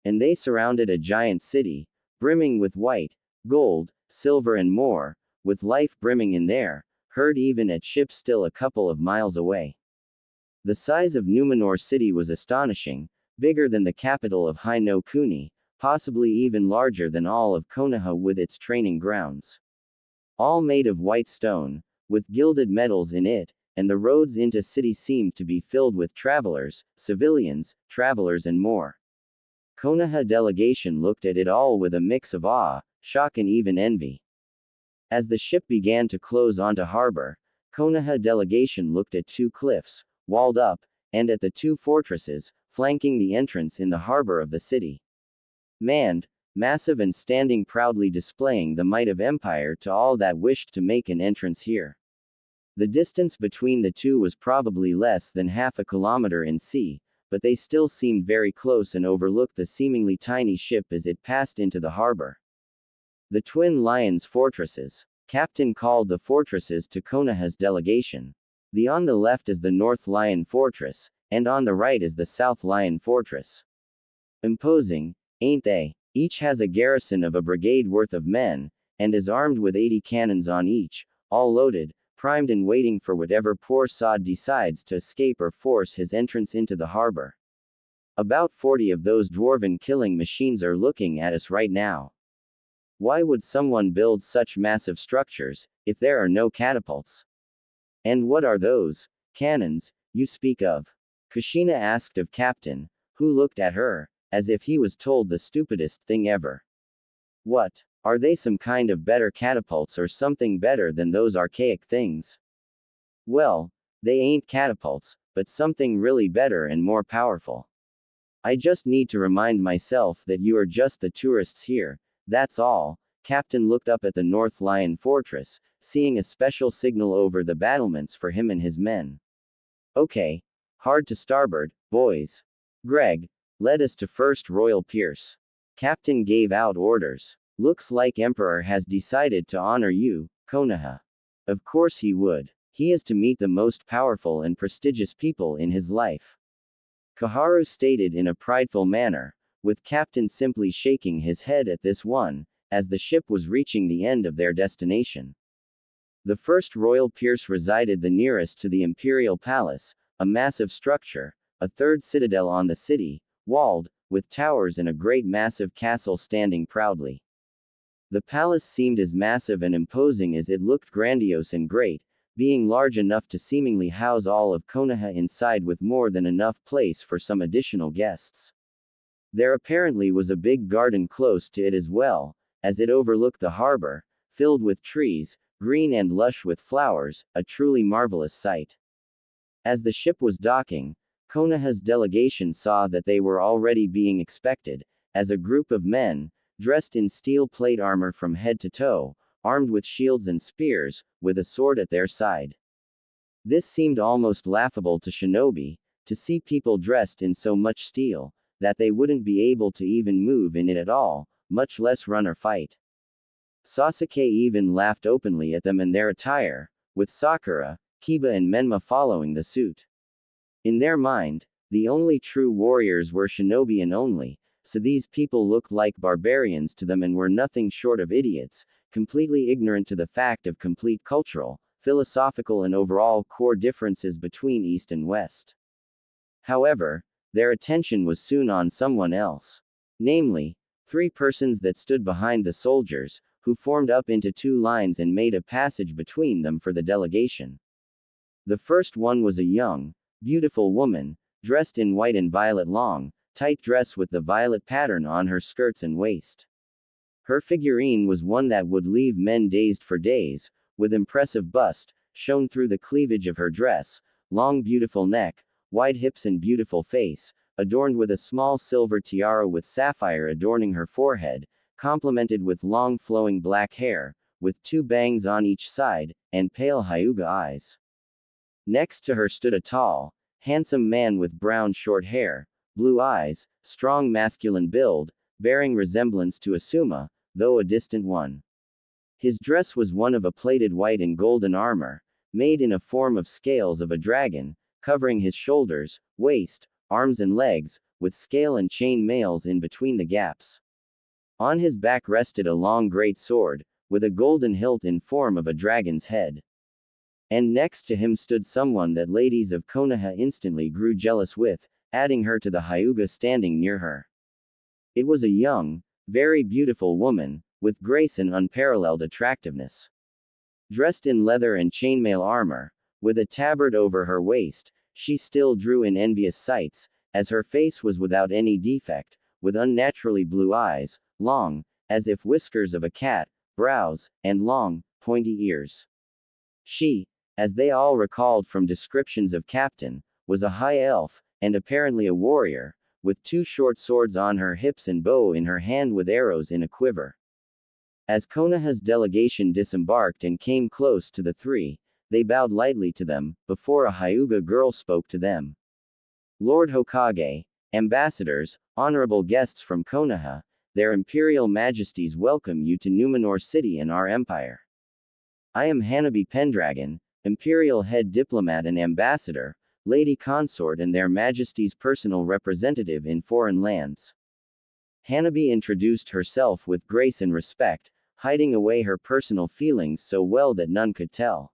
And they surrounded a giant city, brimming with white, gold, silver and more, with life brimming in there, heard even at ships still a couple of miles away. The size of Numenor City was astonishing, bigger than the capital of Hai no Kuni, possibly even larger than all of Konoha with its training grounds. All made of white stone, with gilded metals in it, and the roads into city seemed to be filled with travelers, civilians, travelers and more. Konoha delegation looked at it all with a mix of awe, shock and even envy. As the ship began to close onto harbor, Konoha delegation looked at 2 cliffs, walled up, and at the 2 fortresses, flanking the entrance in the harbor of the city. Manned, massive and standing proudly displaying the might of empire to all that wished to make an entrance here. The distance between the 2 was probably less than half a kilometer in sea, but they still seemed very close and overlooked the seemingly tiny ship as it passed into the harbor. The Twin Lions Fortresses. Captain called the fortresses to Konoha's delegation. On the left is the North Lion Fortress, and on the right is the South Lion Fortress. Imposing, ain't they? Each has a garrison of a brigade worth of men, and is armed with 80 cannons on each, all loaded, primed and waiting for whatever poor sod decides to escape or force his entrance into the harbor. About 40 of those dwarven killing machines are looking at us right now. Why would someone build such massive structures, if there are no catapults? And what are those cannons you speak of? Kushina asked of Captain, who looked at her, as if he was told the stupidest thing ever. What? Are they some kind of better catapults or something better than those archaic things? Well, they ain't catapults, but something really better and more powerful. I just need to remind myself that you are just the tourists here, that's all. Captain looked up at the North Lion Fortress, seeing a special signal over the battlements for him and his men. Okay. Hard to starboard, boys. Greg, lead us to first Royal Pierce. Captain gave out orders. Looks like Emperor has decided to honor you, Konoha. Of course he would. He is to meet the most powerful and prestigious people in his life. Kaharu stated in a prideful manner, with Captain simply shaking his head at this one, as the ship was reaching the end of their destination. The first royal pierce resided the nearest to the imperial palace, a massive structure, a third citadel on the city, walled, with towers and a great massive castle standing proudly. The palace seemed as massive and imposing as it looked grandiose and great, being large enough to seemingly house all of Konoha inside with more than enough place for some additional guests. There apparently was a big garden close to it as well, as it overlooked the harbor, filled with trees, green and lush with flowers, a truly marvelous sight. As the ship was docking, Konoha's delegation saw that they were already being expected, as a group of men, dressed in steel plate armor from head to toe, armed with shields and spears, with a sword at their side. This seemed almost laughable to shinobi, to see people dressed in so much steel, that they wouldn't be able to even move in it at all, much less run or fight. Sasuke even laughed openly at them and their attire, with Sakura, Kiba and Menma following the suit. In their mind, the only true warriors were shinobi and only, so these people looked like barbarians to them and were nothing short of idiots, completely ignorant to the fact of complete cultural, philosophical and overall core differences between East and West. However, their attention was soon on someone else. Namely, three persons that stood behind the soldiers, who formed up into two lines and made a passage between them for the delegation. The first one was a young, beautiful woman, dressed in white and violet long, tight dress with the violet pattern on her skirts and waist. Her figurine was one that would leave men dazed for days, with impressive bust, shown through the cleavage of her dress, long beautiful neck, wide hips and beautiful face, adorned with a small silver tiara with sapphire adorning her forehead, complemented with long flowing black hair, with two bangs on each side, and pale Hyuga eyes. Next to her stood a tall, handsome man with brown short hair, blue eyes, strong masculine build, bearing resemblance to Asuma, though a distant one. His dress was one of a plated white and golden armor, made in a form of scales of a dragon, covering his shoulders, waist, arms and legs, with scale and chain mails in between the gaps. On his back rested a long great sword, with a golden hilt in form of a dragon's head. And next to him stood someone that ladies of Konoha instantly grew jealous with, adding her to the Hyuga standing near her. It was a young, very beautiful woman, with grace and unparalleled attractiveness. Dressed in leather and chainmail armor, with a tabard over her waist, she still drew in envious sights, as her face was without any defect, with unnaturally blue eyes, long, as if whiskers of a cat, brows, and long, pointy ears. She, as they all recalled from descriptions of Captain, was a high elf, and apparently a warrior, with two short swords on her hips and bow in her hand with arrows in a quiver. As Konoha's delegation disembarked and came close to the three, they bowed lightly to them, before a Hyuga girl spoke to them. Lord Hokage, ambassadors, honorable guests from Konoha, their imperial majesties welcome you to Numenor City and our empire. I am Hanabi Pendragon, imperial head diplomat and ambassador, lady consort and their majesties' personal representative in foreign lands. Hanabi introduced herself with grace and respect, hiding away her personal feelings so well that none could tell.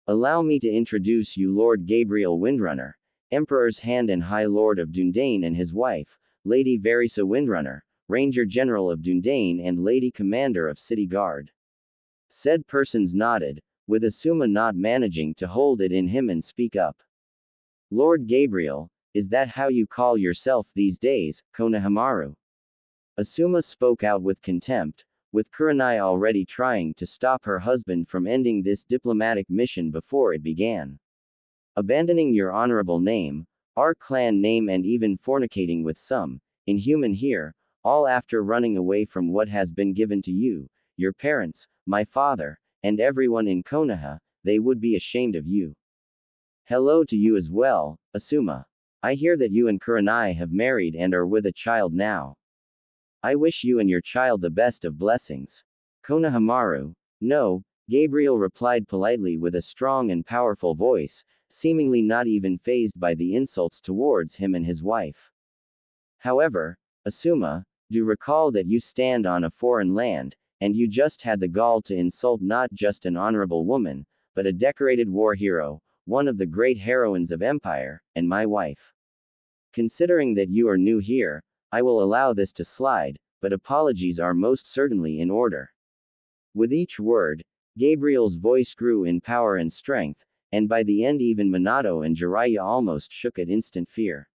Allow me to introduce you Lord Gabriel Windrunner, Emperor's Hand and High Lord of Dundane and his wife, Lady Verisa Windrunner, Ranger General of Dundane and Lady Commander of City Guard. Said persons nodded, with Asuma not managing to hold it in him and speak up. Lord Gabriel, is that how you call yourself these days, Konohamaru? Asuma spoke out with contempt, with Kurenai already trying to stop her husband from ending this diplomatic mission before it began. Abandoning your honorable name, our clan name and even fornicating with some, inhuman here, all after running away from what has been given to you, your parents, my father, and everyone in Konoha, they would be ashamed of you. Hello to you as well, Asuma. I hear that you and Kurenai have married and are with a child now. I wish you and your child the best of blessings. Konohamaru. No, Gabriel replied politely with a strong and powerful voice, seemingly not even fazed by the insults towards him and his wife. However, Asuma, Do recall that you stand on a foreign land, and you just had the gall to insult not just an honorable woman, but a decorated war hero, one of the great heroines of Empire, and my wife. Considering that you are new here, I will allow this to slide, but apologies are most certainly in order. With each word, Gabriel's voice grew in power and strength, and by the end even Minato and Jiraiya almost shook at instant fear.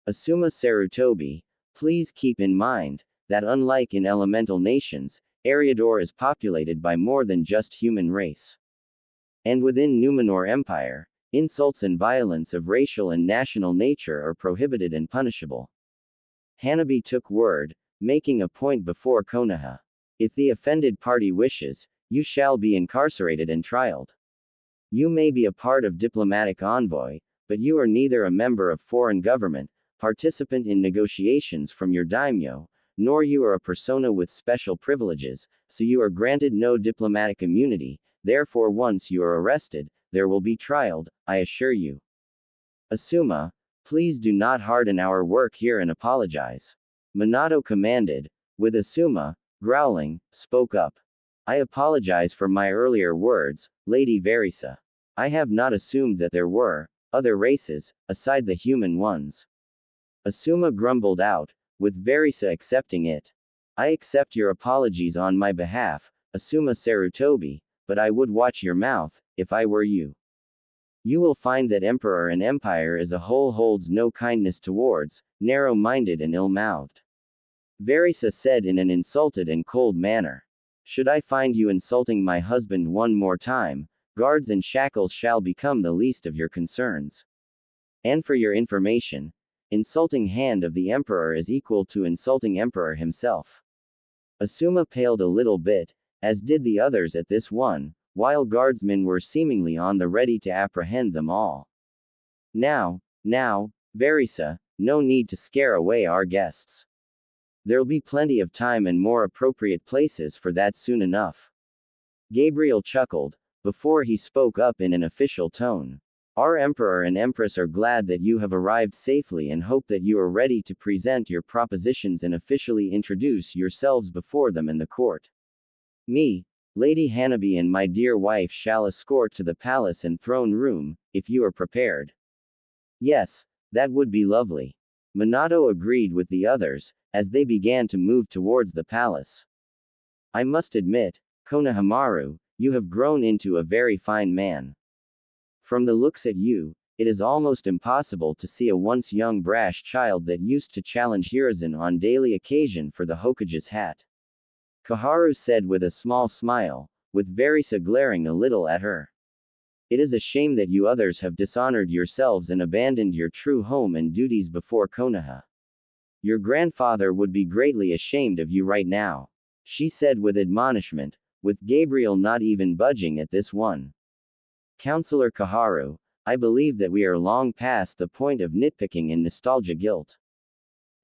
Asuma Sarutobi, please keep in mind, that unlike in elemental nations, Eriador is populated by more than just human race. And within Numenor Empire, insults and violence of racial and national nature are prohibited and punishable. Hanabi took word, making a point before Konoha. If the offended party wishes, you shall be incarcerated and trialed. You may be a part of diplomatic envoy, but you are neither a member of foreign government, participant in negotiations from your daimyo, nor you are a persona with special privileges, so you are granted no diplomatic immunity, therefore once you are arrested, there will be trialed, I assure you. Asuma, please do not harden our work here and apologize. Minato commanded, with Asuma, growling, spoke up. I apologize for my earlier words, Lady Verisa. I have not assumed that there were other races, aside the human ones. Asuma grumbled out, with Verisa accepting it. I accept your apologies on my behalf, Asuma Sarutobi, but I would watch your mouth, if I were you. You will find that Emperor and Empire as a whole holds no kindness towards, narrow-minded and ill-mouthed. Verisa said in an insulted and cold manner. Should I find you insulting my husband one more time, guards and shackles shall become the least of your concerns. And for your information, insulting hand of the Emperor is equal to insulting Emperor himself. Asuma paled a little bit, as did the others at this one, while guardsmen were seemingly on the ready to apprehend them all. Now, Verisa, no need to scare away our guests. There'll be plenty of time and more appropriate places for that soon enough. Gabriel chuckled, before he spoke up in an official tone. Our Emperor and Empress are glad that you have arrived safely and hope that you are ready to present your propositions and officially introduce yourselves before them in the court. Me, Lady Hanabi and my dear wife shall escort to the palace and throne room, if you are prepared. Yes, that would be lovely. Minato agreed with the others, as they began to move towards the palace. I must admit, Konohamaru, you have grown into a very fine man. From the looks at you, it is almost impossible to see a once young brash child that used to challenge Hiruzen on daily occasion for the Hokage's hat. Koharu said with a small smile, with Verisa glaring a little at her. It is a shame that you others have dishonored yourselves and abandoned your true home and duties before Konoha. Your grandfather would be greatly ashamed of you right now, she said with admonishment, with Gabriel not even budging at this one. Counselor Koharu, I believe that we are long past the point of nitpicking and nostalgia guilt.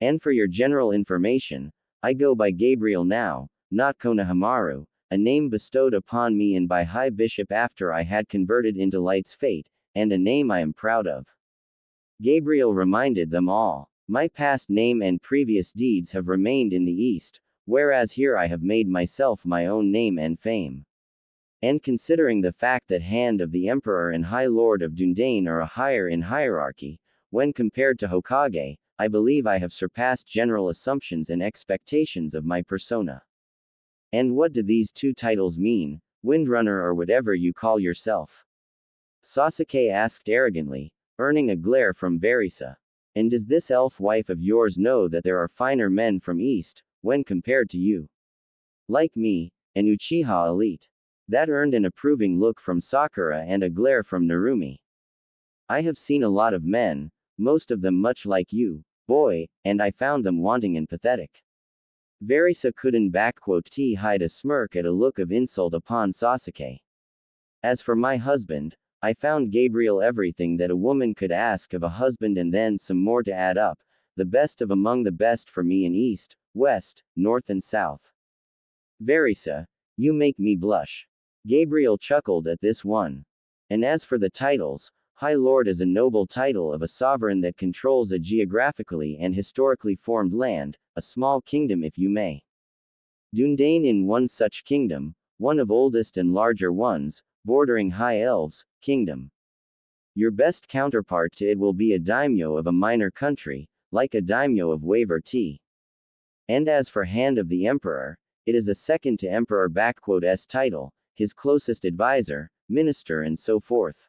And for your general information, I go by Gabriel now, not Konohamaru, a name bestowed upon me and by High Bishop after I had converted into Light's fate, and a name I am proud of. Gabriel reminded them all. My past name and previous deeds have remained in the East, whereas here I have made myself my own name and fame. And considering the fact that Hand of the Emperor and High Lord of Dundane are a higher in hierarchy, when compared to Hokage, I believe I have surpassed general assumptions and expectations of my persona. And what do these two titles mean, Windrunner or whatever you call yourself? Sasuke asked arrogantly, earning a glare from Verisa. And does this elf wife of yours know that there are finer men from East, when compared to you? Like me, an Uchiha elite. That earned an approving look from Sakura and a glare from Narumi. I have seen a lot of men, most of them much like you, boy, and I found them wanting and pathetic. Verisa couldn't hide a smirk at a look of insult upon Sasuke. As for my husband, I found Gabriel everything that a woman could ask of a husband and then some more to add up, the best of among the best for me in East, West, North and South. Verisa, you make me blush. Gabriel chuckled at this one. And as for the titles, High Lord is a noble title of a sovereign that controls a geographically and historically formed land, a small kingdom if you may. Dundane in one such kingdom, one of oldest and larger ones, bordering high elves, kingdom. Your best counterpart to it will be a daimyo of a minor country, like a daimyo of Waver T. And as for Hand of the Emperor, it is a second to Emperor S title, his closest advisor, minister and so forth.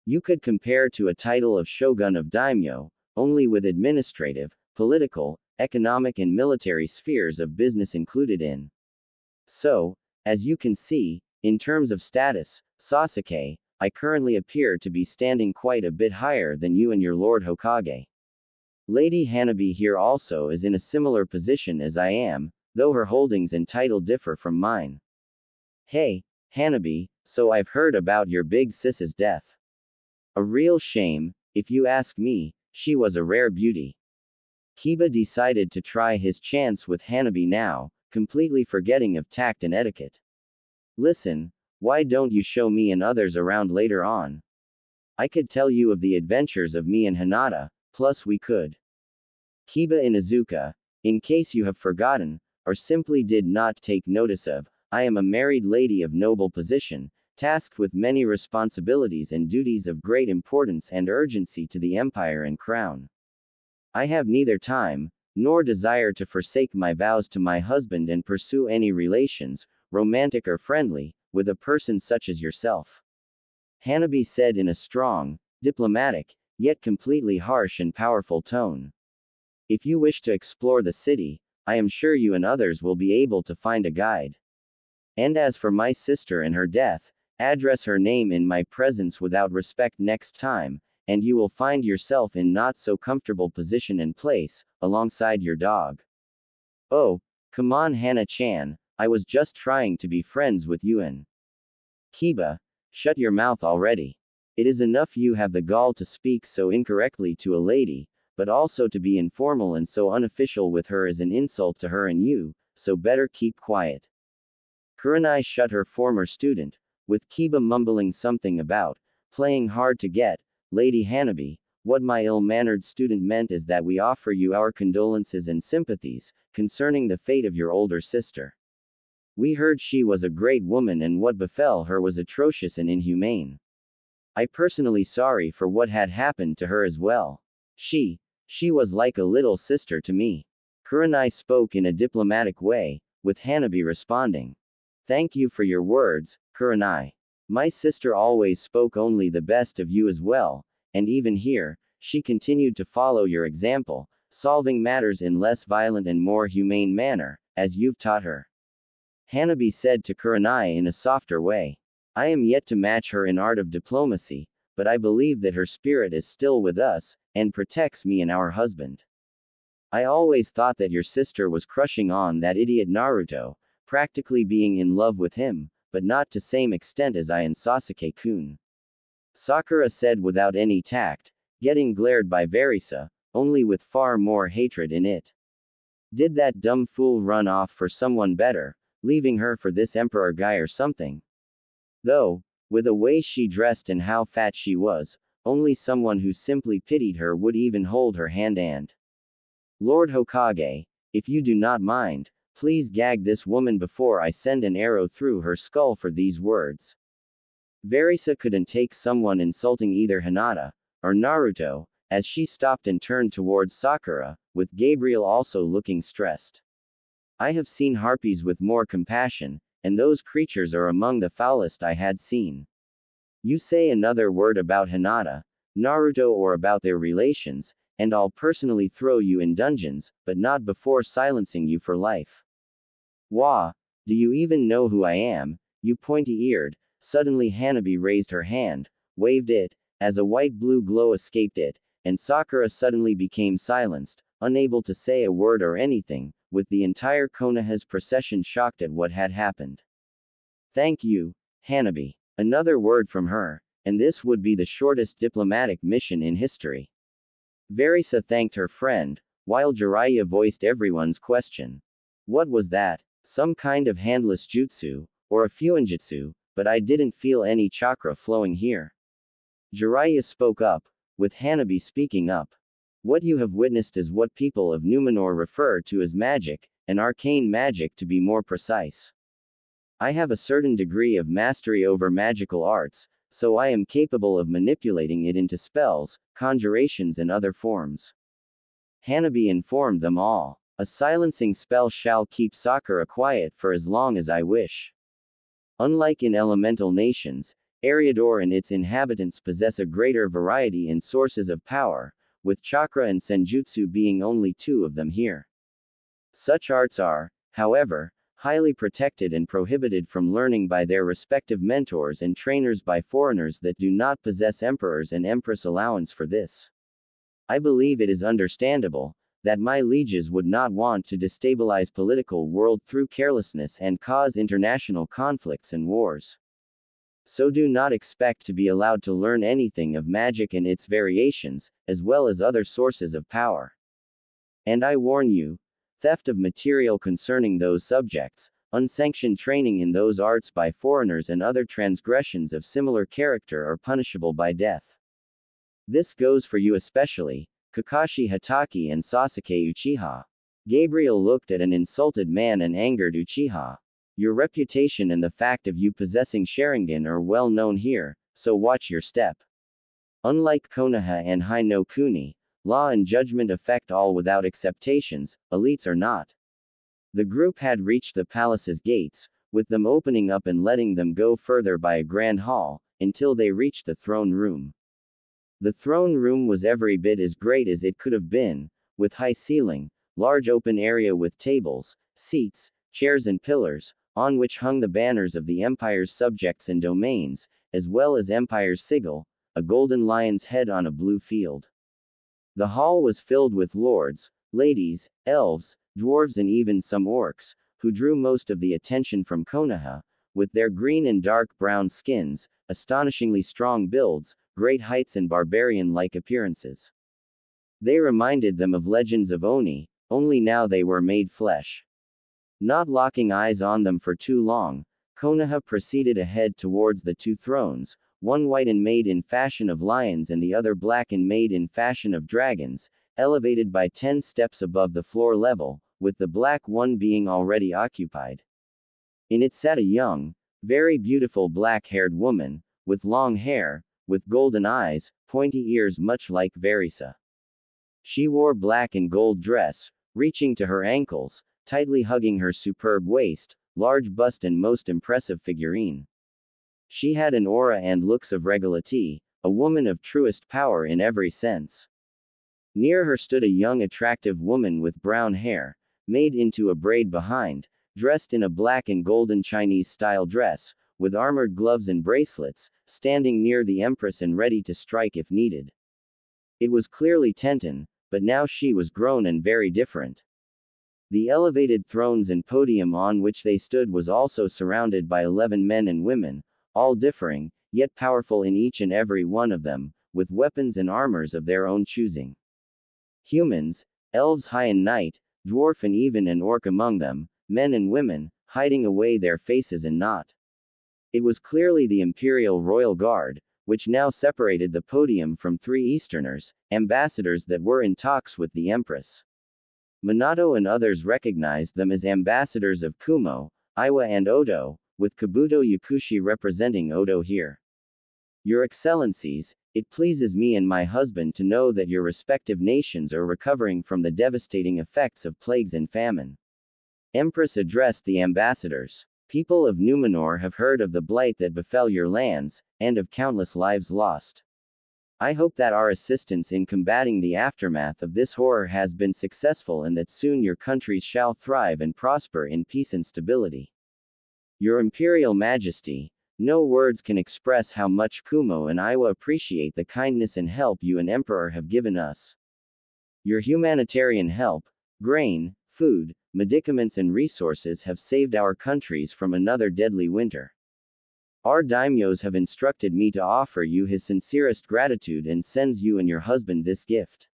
You could compare to a title of Shogun of Daimyo, only with administrative, political, economic and military spheres of business included in. So, as you can see, in terms of status, Sasuke, I currently appear to be standing quite a bit higher than you and your Lord Hokage. Lady Hanabi here also is in a similar position as I am, though her holdings and title differ from mine. Hey, Hanabi, so I've heard about your big sis's death. A real shame, if you ask me, she was a rare beauty. Kiba decided to try his chance with Hanabi now, completely forgetting of tact and etiquette. Listen, why don't you show me and others around later on? I could tell you of the adventures of me and Hinata, plus we could. Kiba Inuzuka, in case you have forgotten, or simply did not take notice of, I am a married lady of noble position, tasked with many responsibilities and duties of great importance and urgency to the empire and crown. I have neither time, nor desire to forsake my vows to my husband and pursue any relations, romantic or friendly, with a person such as yourself. Hanabi said in a strong, diplomatic, yet completely harsh and powerful tone. If you wish to explore the city, I am sure you and others will be able to find a guide. And as for my sister and her death, address her name in my presence without respect next time, and you will find yourself in not so comfortable position and place, alongside your dog. Oh, come on Hana-chan, I was just trying to be friends with you and Kiba, shut your mouth already. It is enough you have the gall to speak so incorrectly to a lady, but also to be informal and so unofficial with her is an insult to her and you, so better keep quiet. Kurenai shut her former student, with Kiba mumbling something about playing hard to get. Lady Hanabi, what my ill-mannered student meant is that we offer you our condolences and sympathies concerning the fate of your older sister. We heard she was a great woman and what befell her was atrocious and inhumane. I personally sorry for what had happened to her as well. She was like a little sister to me. Kurenai spoke in a diplomatic way, with Hanabi responding. Thank you for your words, Kurenai. My sister always spoke only the best of you as well, and even here, she continued to follow your example, solving matters in less violent and more humane manner, as you've taught her. Hanabi said to Kurenai in a softer way. I am yet to match her in art of diplomacy, but I believe that her spirit is still with us, and protects me and our husband. I always thought that your sister was crushing on that idiot Naruto, practically being in love with him, but not to same extent as I and Sasuke-kun. Sakura said without any tact, getting glared by Verisa, only with far more hatred in it. Did that dumb fool run off for someone better, leaving her for this emperor guy or something? Though, with the way she dressed and how fat she was, only someone who simply pitied her would even hold her hand and. Lord Hokage, if you do not mind, please gag this woman before I send an arrow through her skull for these words. Verisa couldn't take someone insulting either Hinata or Naruto, as she stopped and turned towards Sakura, with Gabriel also looking stressed. I have seen harpies with more compassion, and those creatures are among the foulest I had seen. You say another word about Hinata, Naruto or about their relations, and I'll personally throw you in dungeons, but not before silencing you for life. Wah, do you even know who I am, you pointy-eared? Suddenly Hanabi raised her hand, waved it, as a white-blue glow escaped it, and Sakura suddenly became silenced, unable to say a word or anything, with the entire Konoha's procession shocked at what had happened. Thank you, Hanabi. Another word from her, and this would be the shortest diplomatic mission in history. Verisa thanked her friend, while Jiraiya voiced everyone's question. What was that? Some kind of handless jutsu, or a fuinjutsu, but I didn't feel any chakra flowing here. Jiraiya spoke up, with Hanabi speaking up. What you have witnessed is what people of Numenor refer to as magic, an arcane magic to be more precise. I have a certain degree of mastery over magical arts, so I am capable of manipulating it into spells, conjurations and other forms. Hanabi informed them all. A silencing spell shall keep Sakura quiet for as long as I wish. Unlike in elemental nations, Eriador and its inhabitants possess a greater variety in sources of power, with chakra and senjutsu being only two of them here. Such arts are, however, highly protected and prohibited from learning by their respective mentors and trainers by foreigners that do not possess emperors and empress allowance for this. I believe it is understandable that my lieges would not want to destabilize political world through carelessness and cause international conflicts and wars. So do not expect to be allowed to learn anything of magic and its variations, as well as other sources of power. And I warn you, theft of material concerning those subjects, unsanctioned training in those arts by foreigners and other transgressions of similar character are punishable by death. This goes for you especially, Kakashi Hatake and Sasuke Uchiha. Gabriel looked at an insulted man and angered Uchiha. Your reputation and the fact of you possessing Sharingan are well known here, so watch your step. Unlike Konoha and Hai no Kuni, law and judgment affect all without exceptions, elites are not. The group had reached the palace's gates, with them opening up and letting them go further by a grand hall, until they reached the throne room. The throne room was every bit as great as it could have been, with high ceiling, large open area with tables, seats, chairs and pillars, on which hung the banners of the empire's subjects and domains, as well as empire's sigil, a golden lion's head on a blue field. The hall was filled with lords, ladies, elves, dwarves and even some orcs, who drew most of the attention from Konoha, with their green and dark brown skins, astonishingly strong builds, great heights and barbarian-like appearances. They reminded them of legends of Oni, only now they were made flesh. Not locking eyes on them for too long, Konoha proceeded ahead towards the two thrones, one white and made in fashion of lions and the other black and made in fashion of dragons, elevated by 10 steps above the floor level, with the black one being already occupied. In it sat a young, very beautiful black-haired woman, with long hair, with golden eyes, pointy ears much like Verisa. She wore black and gold dress, reaching to her ankles, tightly hugging her superb waist, large bust and most impressive figurine. She had an aura and looks of regality, a woman of truest power in every sense. Near her stood a young attractive woman with brown hair, made into a braid behind, dressed in a black and golden Chinese-style dress, with armored gloves and bracelets, standing near the Empress and ready to strike if needed. It was clearly Tenten, but now she was grown and very different. The elevated thrones and podium on which they stood was also surrounded by 11 men and women, all differing, yet powerful in each and every one of them, with weapons and armors of their own choosing. Humans, elves high and knight, dwarf and even an orc among them, men and women, hiding away their faces and not. It was clearly the Imperial Royal Guard, which now separated the podium from 3 Easterners, ambassadors that were in talks with the Empress. Minato and others recognized them as ambassadors of Kumo, Iwa and Odo, with Kabuto Yakushi representing Odo here. Your Excellencies, it pleases me and my husband to know that your respective nations are recovering from the devastating effects of plagues and famine. Empress addressed the ambassadors. People of Numenor have heard of the blight that befell your lands, and of countless lives lost. I hope that our assistance in combating the aftermath of this horror has been successful and that soon your countries shall thrive and prosper in peace and stability. Your Imperial Majesty, no words can express how much Kumo and Iwa appreciate the kindness and help you and Emperor have given us. Your humanitarian help, grain, food, medicaments and resources have saved our countries from another deadly winter. Our daimyos have instructed me to offer you his sincerest gratitude and sends you and your husband this gift.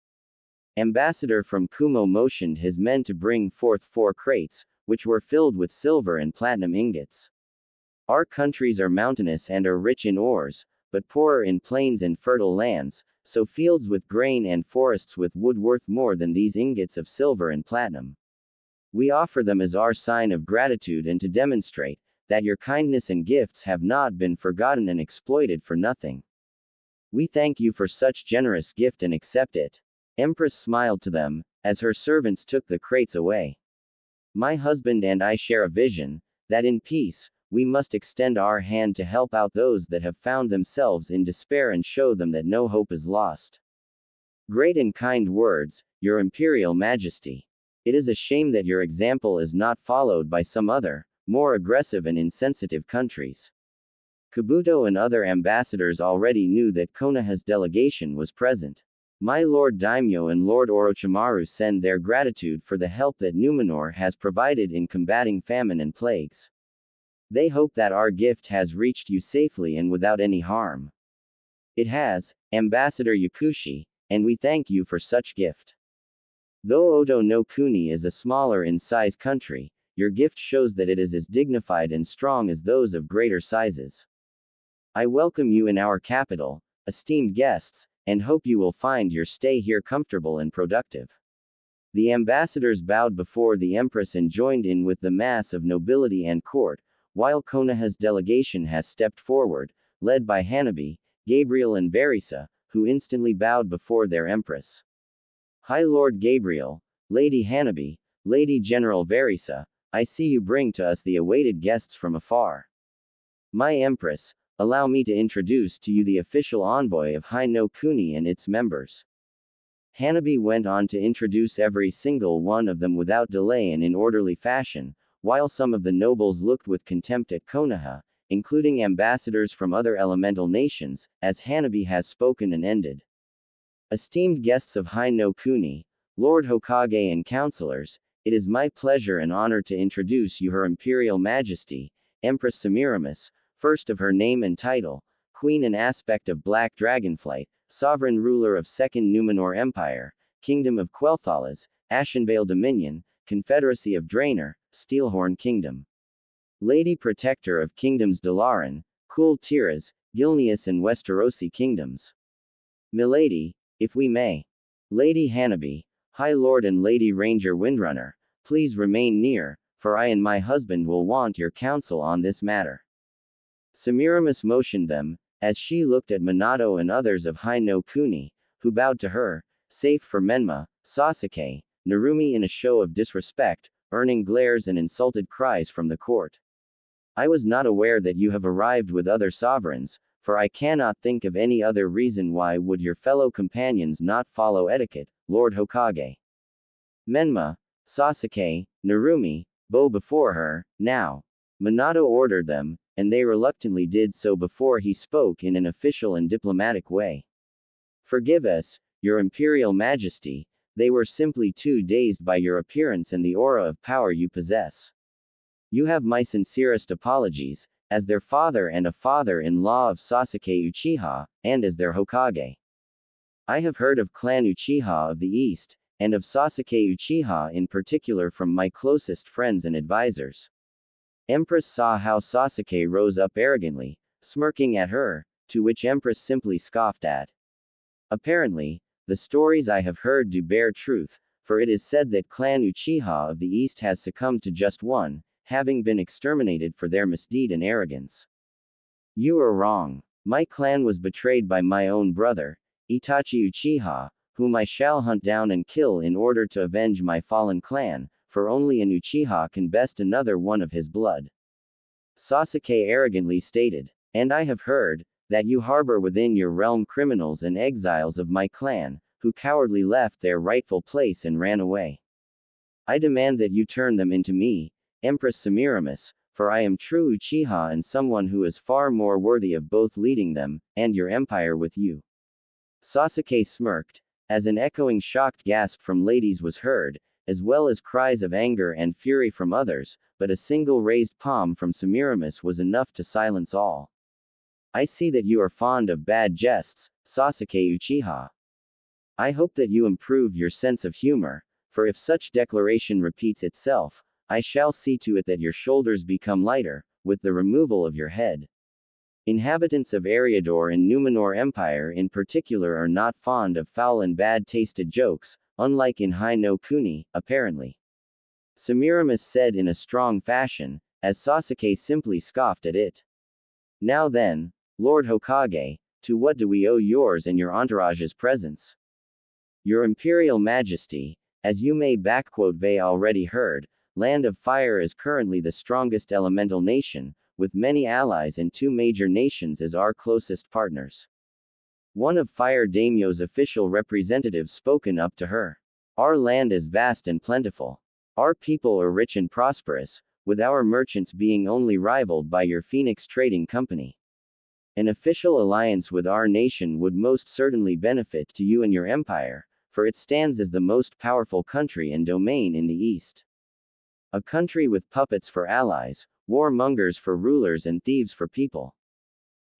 Ambassador from Kumo motioned his men to bring forth 4 crates, which were filled with silver and platinum ingots. Our countries are mountainous and are rich in ores, but poorer in plains and fertile lands, so fields with grain and forests with wood worth more than these ingots of silver and platinum. We offer them as our sign of gratitude and to demonstrate that your kindness and gifts have not been forgotten and exploited for nothing. We thank you for such generous gift and accept it." Empress smiled to them, as her servants took the crates away. "My husband and I share a vision, that in peace, we must extend our hand to help out those that have found themselves in despair and show them that no hope is lost." "Great and kind words, Your Imperial Majesty. It is a shame that your example is not followed by some other, more aggressive and insensitive countries." Kabuto and other ambassadors already knew that Konoha's delegation was present. "My Lord Daimyo and Lord Orochimaru send their gratitude for the help that Numenor has provided in combating famine and plagues. They hope that our gift has reached you safely and without any harm." "It has, Ambassador Yakushi, and we thank you for such gift. Though Oto no Kuni is a smaller in size country, your gift shows that it is as dignified and strong as those of greater sizes. I welcome you in our capital, esteemed guests, and hope you will find your stay here comfortable and productive." The ambassadors bowed before the Empress and joined in with the mass of nobility and court, while Konoha's delegation has stepped forward, led by Hanabi, Gabriel and Verisa, who instantly bowed before their Empress. "High Lord Gabriel, Lady Hanabi, Lady General Verisa, I see you bring to us the awaited guests from afar. My Empress, allow me to introduce to you the official envoy of Hai no Kuni and its members." Hanabi went on to introduce every single one of them without delay and in orderly fashion, while some of the nobles looked with contempt at Konoha, including ambassadors from other elemental nations, as Hanabi has spoken and ended. "Esteemed guests of Hai no Kuni, Lord Hokage and counselors, it is my pleasure and honor to introduce you Her Imperial Majesty, Empress Semiramis, first of her name and title, Queen and aspect of Black Dragonflight, sovereign ruler of Second Numenor Empire, Kingdom of Quel'Thalas, Ashenvale Dominion, Confederacy of Draenor, Steelhorn Kingdom. Lady Protector of Kingdoms Dalaran, Kul Tiras, Gilneas and Westerosi Kingdoms. Milady, if we may. Lady Hanabi, High Lord and Lady Ranger Windrunner, please remain near, for I and my husband will want your counsel on this matter." Semiramis motioned them, as she looked at Minato and others of Hai no Kuni, who bowed to her, save for Menma, Sasuke, Narumi in a show of disrespect, earning glares and insulted cries from the court. "I was not aware that you have arrived with other sovereigns, for I cannot think of any other reason why would your fellow companions not follow etiquette, Lord Hokage." Menma, Sasuke, Narumi, bow before her, now. Minato ordered them, and they reluctantly did so before he spoke in an official and diplomatic way. "Forgive us, Your Imperial Majesty, they were simply too dazed by your appearance and the aura of power you possess. You have my sincerest apologies, as their father and a father-in-law of Sasuke Uchiha, and as their Hokage. I have heard of Clan Uchiha of the East, and of Sasuke Uchiha in particular from my closest friends and advisors." Empress saw how Sasuke rose up arrogantly, smirking at her, to which Empress simply scoffed at. "Apparently, the stories I have heard do bear truth, for it is said that Clan Uchiha of the East has succumbed to just one, having been exterminated for their misdeed and arrogance. You are wrong. My clan was betrayed by my own brother, Itachi Uchiha, whom I shall hunt down and kill in order to avenge my fallen clan, for only an Uchiha can best another one of his blood," Sasuke arrogantly stated. "And I have heard that you harbor within your realm criminals and exiles of my clan, who cowardly left their rightful place and ran away. I demand that you turn them into me, Empress Semiramis, for I am true Uchiha and someone who is far more worthy of both leading them, and your empire with you." Sasuke smirked, as an echoing shocked gasp from ladies was heard, as well as cries of anger and fury from others, but a single raised palm from Semiramis was enough to silence all. "I see that you are fond of bad jests, Sasuke Uchiha. I hope that you improve your sense of humor, for if such declaration repeats itself, I shall see to it that your shoulders become lighter, with the removal of your head." Inhabitants of Eriador and Numenor Empire in particular are not fond of foul and bad-tasted jokes, unlike in Hai no Kuni, apparently. Semiramis said in a strong fashion, as Sasuke simply scoffed at it. Now then, Lord Hokage, to what do we owe yours and your entourage's presence? Your Imperial Majesty, as you may vey already heard, Land of Fire is currently the strongest elemental nation, with many allies and two major nations as our closest partners. One of Fire Daimyo's official representatives spoken up to her. Our land is vast and plentiful. Our people are rich and prosperous, with our merchants being only rivaled by your Phoenix Trading Company. An official alliance with our nation would most certainly benefit to you and your empire, for it stands as the most powerful country and domain in the East. A country with puppets for allies, warmongers for rulers and thieves for people.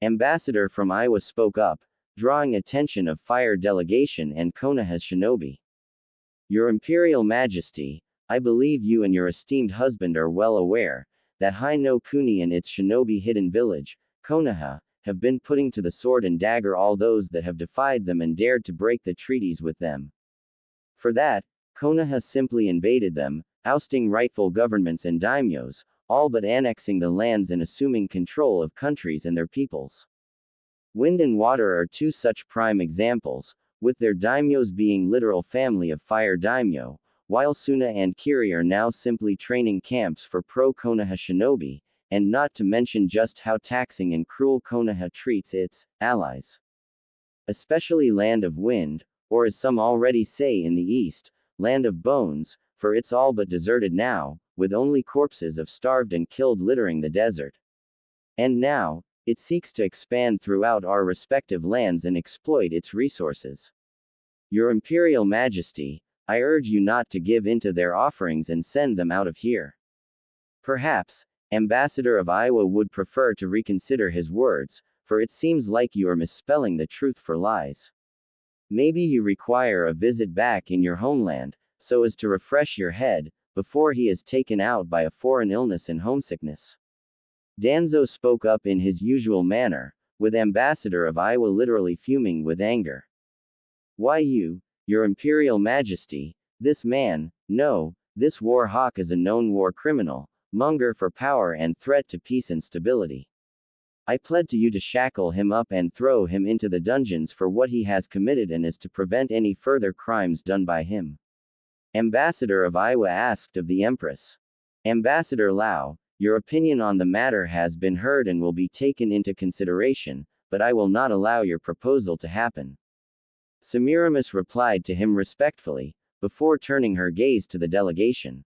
Ambassador from Iowa spoke up, drawing attention of Fire delegation and Konoha's shinobi. Your Imperial Majesty, I believe you and your esteemed husband are well aware, that Hai no Kuni and its shinobi hidden village, Konaha, have been putting to the sword and dagger all those that have defied them and dared to break the treaties with them. For that, Konoha simply invaded them, ousting rightful governments and daimyos, all but annexing the lands and assuming control of countries and their peoples. Wind and Water are two such prime examples, with their daimyos being literal family of Fire daimyo, while Suna and Kiri are now simply training camps for pro-Konoha shinobi, and not to mention just how taxing and cruel Konoha treats its allies. Especially Land of Wind, or as some already say in the East, Land of Bones, for it's all but deserted now, with only corpses of starved and killed littering the desert. And now, it seeks to expand throughout our respective lands and exploit its resources. Your Imperial Majesty, I urge you not to give in to their offerings and send them out of here. Perhaps, Ambassador of Iowa would prefer to reconsider his words, for it seems like you are misspelling the truth for lies. Maybe you require a visit back in your homeland, so as to refresh your head, before he is taken out by a foreign illness and homesickness. Danzo spoke up in his usual manner, with Ambassador of Iowa literally fuming with anger. Why you, your Imperial Majesty, this man, no, this war hawk is a known war criminal, monger for power and threat to peace and stability. I pled to you to shackle him up and throw him into the dungeons for what he has committed and is to prevent any further crimes done by him. Ambassador of Iowa asked of the Empress. Ambassador Lao, your opinion on the matter has been heard and will be taken into consideration, but I will not allow your proposal to happen. Semiramis replied to him respectfully, before turning her gaze to the delegation.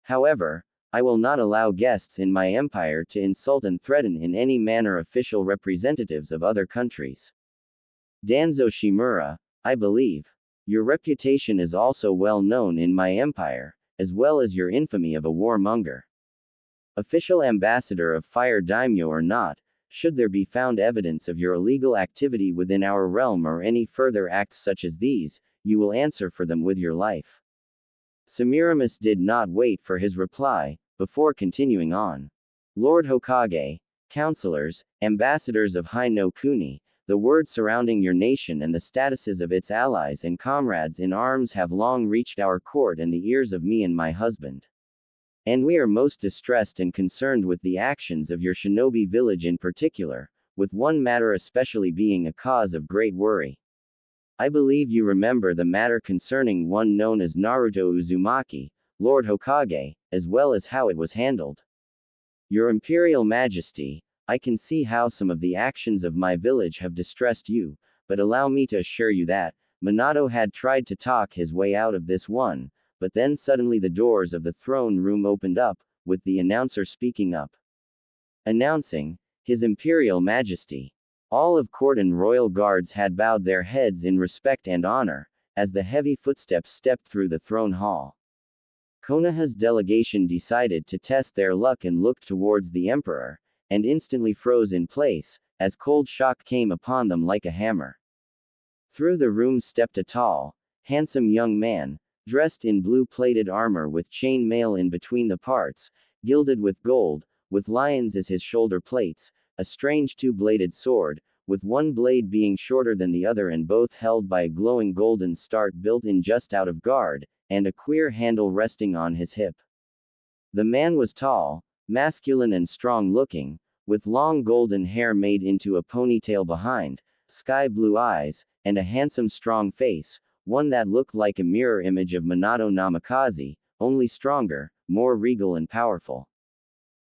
However, I will not allow guests in my empire to insult and threaten in any manner official representatives of other countries. Danzo Shimura, I believe. Your reputation is also well known in my empire, as well as your infamy of a warmonger. Official ambassador of Fire Daimyo or not, should there be found evidence of your illegal activity within our realm or any further acts such as these, you will answer for them with your life. Semiramis did not wait for his reply, before continuing on. Lord Hokage, counselors, ambassadors of Hai no Kuni, the words surrounding your nation and the statuses of its allies and comrades in arms have long reached our court and the ears of me and my husband. And we are most distressed and concerned with the actions of your shinobi village in particular, with one matter especially being a cause of great worry. I believe you remember the matter concerning one known as Naruto Uzumaki, Lord Hokage, as well as how it was handled. Your Imperial Majesty, I can see how some of the actions of my village have distressed you, but allow me to assure you that, Minato had tried to talk his way out of this one, but then suddenly the doors of the throne room opened up, with the announcer speaking up. Announcing, His Imperial Majesty. All of court and royal guards had bowed their heads in respect and honor, as the heavy footsteps stepped through the throne hall. Konoha's delegation decided to test their luck and looked towards the emperor, and instantly froze in place, as cold shock came upon them like a hammer. Through the room stepped a tall, handsome young man, dressed in blue-plated armor with chain mail in between the parts, gilded with gold, with lions as his shoulder plates, a strange two-bladed sword, with one blade being shorter than the other and both held by a glowing golden start built in just out of guard, and a queer handle resting on his hip. The man was tall, masculine and strong-looking, with long golden hair made into a ponytail behind, sky-blue eyes, and a handsome strong face, one that looked like a mirror image of Minato Namikaze, only stronger, more regal and powerful.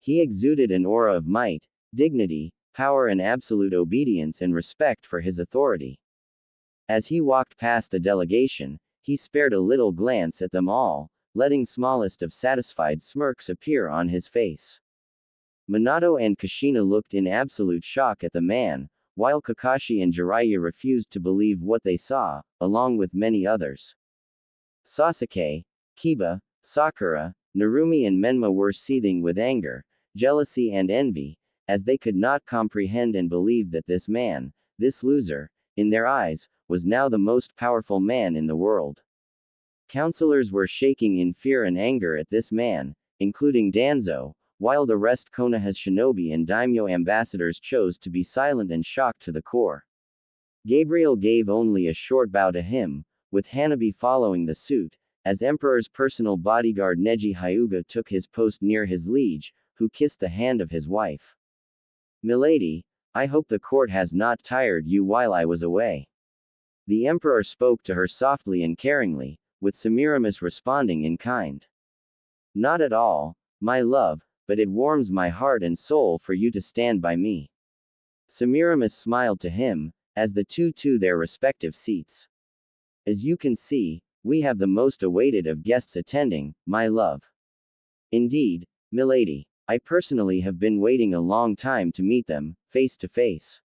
He exuded an aura of might, dignity, power and absolute obedience and respect for his authority. As he walked past the delegation, he spared a little glance at them all, letting smallest of satisfied smirks appear on his face. Minato and Kushina looked in absolute shock at the man, while Kakashi and Jiraiya refused to believe what they saw, along with many others. Sasuke, Kiba, Sakura, Narumi and Menma were seething with anger, jealousy and envy, as they could not comprehend and believe that this man, this loser, in their eyes, was now the most powerful man in the world. Counselors were shaking in fear and anger at this man, including Danzo, while the rest Konoha's shinobi and daimyo ambassadors chose to be silent and shocked to the core. Gabriel gave only a short bow to him, with Hanabi following the suit, as Emperor's personal bodyguard Neji Hyuga took his post near his liege, who kissed the hand of his wife. "Milady, I hope the court has not tired you while I was away." The Emperor spoke to her softly and caringly, with Semiramis responding in kind. "Not at all, my love, but it warms my heart and soul for you to stand by me." Semiramis smiled to him, as the two to their respective seats. "As you can see, we have the most awaited of guests attending, my love." "Indeed, milady, I personally have been waiting a long time to meet them, face to face."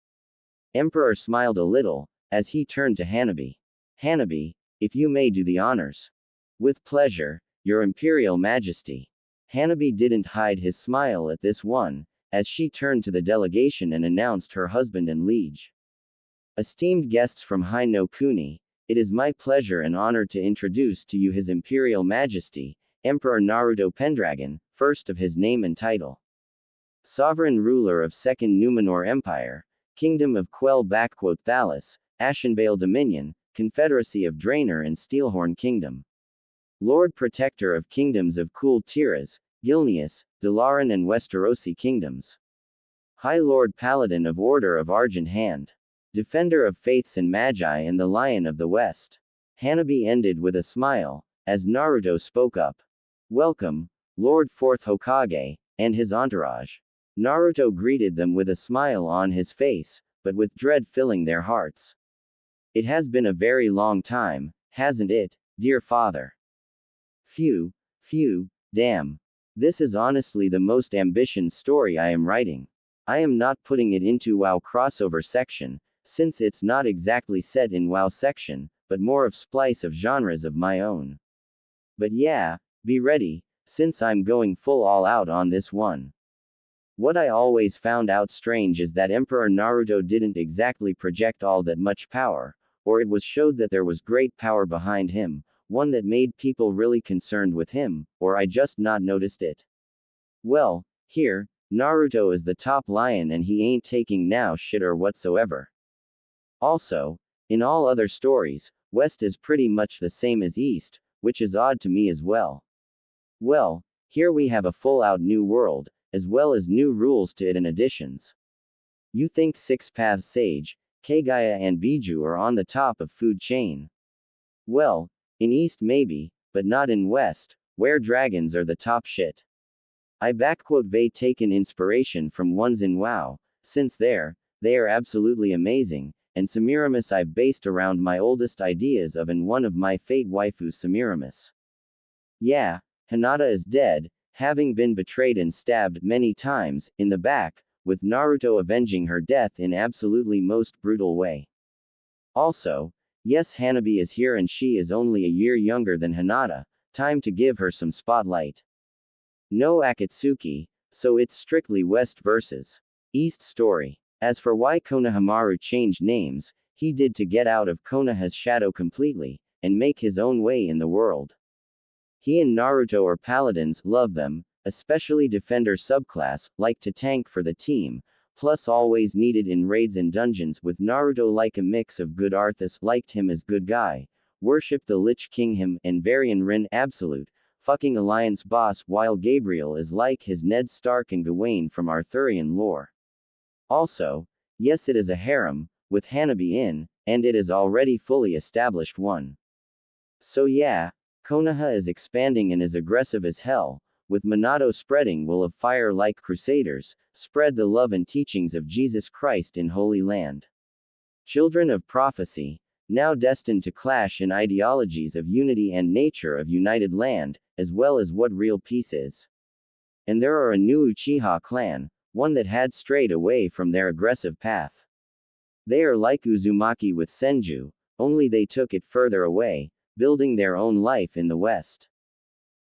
Emperor smiled a little, as he turned to Hanabi. "Hanabi, if you may do the honors." "With pleasure, Your Imperial Majesty." Hanabi didn't hide his smile at this one, as she turned to the delegation and announced her husband and liege. "Esteemed guests from Hai no Kuni, it is my pleasure and honor to introduce to you His Imperial Majesty, Emperor Naruto Pendragon, first of his name and title. Sovereign ruler of Second Numenor Empire, Kingdom of Quell-Thalas, Ashenvale Dominion, Confederacy of Draenor and Steelhorn Kingdom. Lord Protector of Kingdoms of Kul Tiras, Gilneas, Dalaran and Westerosi Kingdoms. High Lord Paladin of Order of Argent Hand. Defender of Faiths and Magi and the Lion of the West." Hanabi ended with a smile, as Naruto spoke up. "Welcome, Lord Fourth Hokage, and his entourage." Naruto greeted them with a smile on his face, but with dread filling their hearts. "It has been a very long time, hasn't it, dear father? Phew, damn. This is honestly the most ambitious story I am writing. I am not putting it into WoW crossover section, since it's not exactly set in WoW section, but more of splice of genres of my own. But yeah, be ready, since I'm going full all out on this one." What I always found out strange is that Emperor Naruto didn't exactly project all that much power, or it was showed that there was great power behind him, one that made people really concerned with him, or I just not noticed it. Well, here, Naruto is the top lion and he ain't taking now shit or whatsoever. Also, in all other stories, West is pretty much the same as East, which is odd to me as well. Well, here we have a full-out new world, as well as new rules to it and additions. You think Six Paths Sage, Kagaya and Biju are on the top of food chain? Well, in East maybe, but not in West, where dragons are the top shit. I backquote they taken inspiration from ones in WoW, since they are absolutely amazing, and Semiramis I've based around my oldest ideas of and one of my fate waifus Semiramis. Yeah, Hinata is dead, having been betrayed and stabbed many times, in the back, with Naruto avenging her death in absolutely most brutal way. Also, yes Hanabi is here and she is only a year younger than Hinata, time to give her some spotlight. No Akatsuki, so it's strictly West versus East story. As for why Konohamaru changed names, he did to get out of Konoha's shadow completely, and make his own way in the world. He and Naruto are paladins, love them, especially defender subclass, like to tank for the team, plus always needed in raids and dungeons, with Naruto like a mix of good. Arthas liked him as good guy, worshipped the Lich King him, and Varian Rin absolute, fucking alliance boss, while Gabriel is like his Ned Stark and Gawain from Arthurian lore. Also, yes, it is a harem, with Hanabi in, and it is already fully established one. So yeah, Konoha is expanding and is aggressive as hell, with Minato spreading will of fire like crusaders, spread the love and teachings of Jesus Christ in Holy Land. Children of prophecy, now destined to clash in ideologies of unity and nature of united land, as well as what real peace is. And there are a new Uchiha clan, one that had strayed away from their aggressive path. They are like Uzumaki with Senju, only they took it further away, building their own life in the West.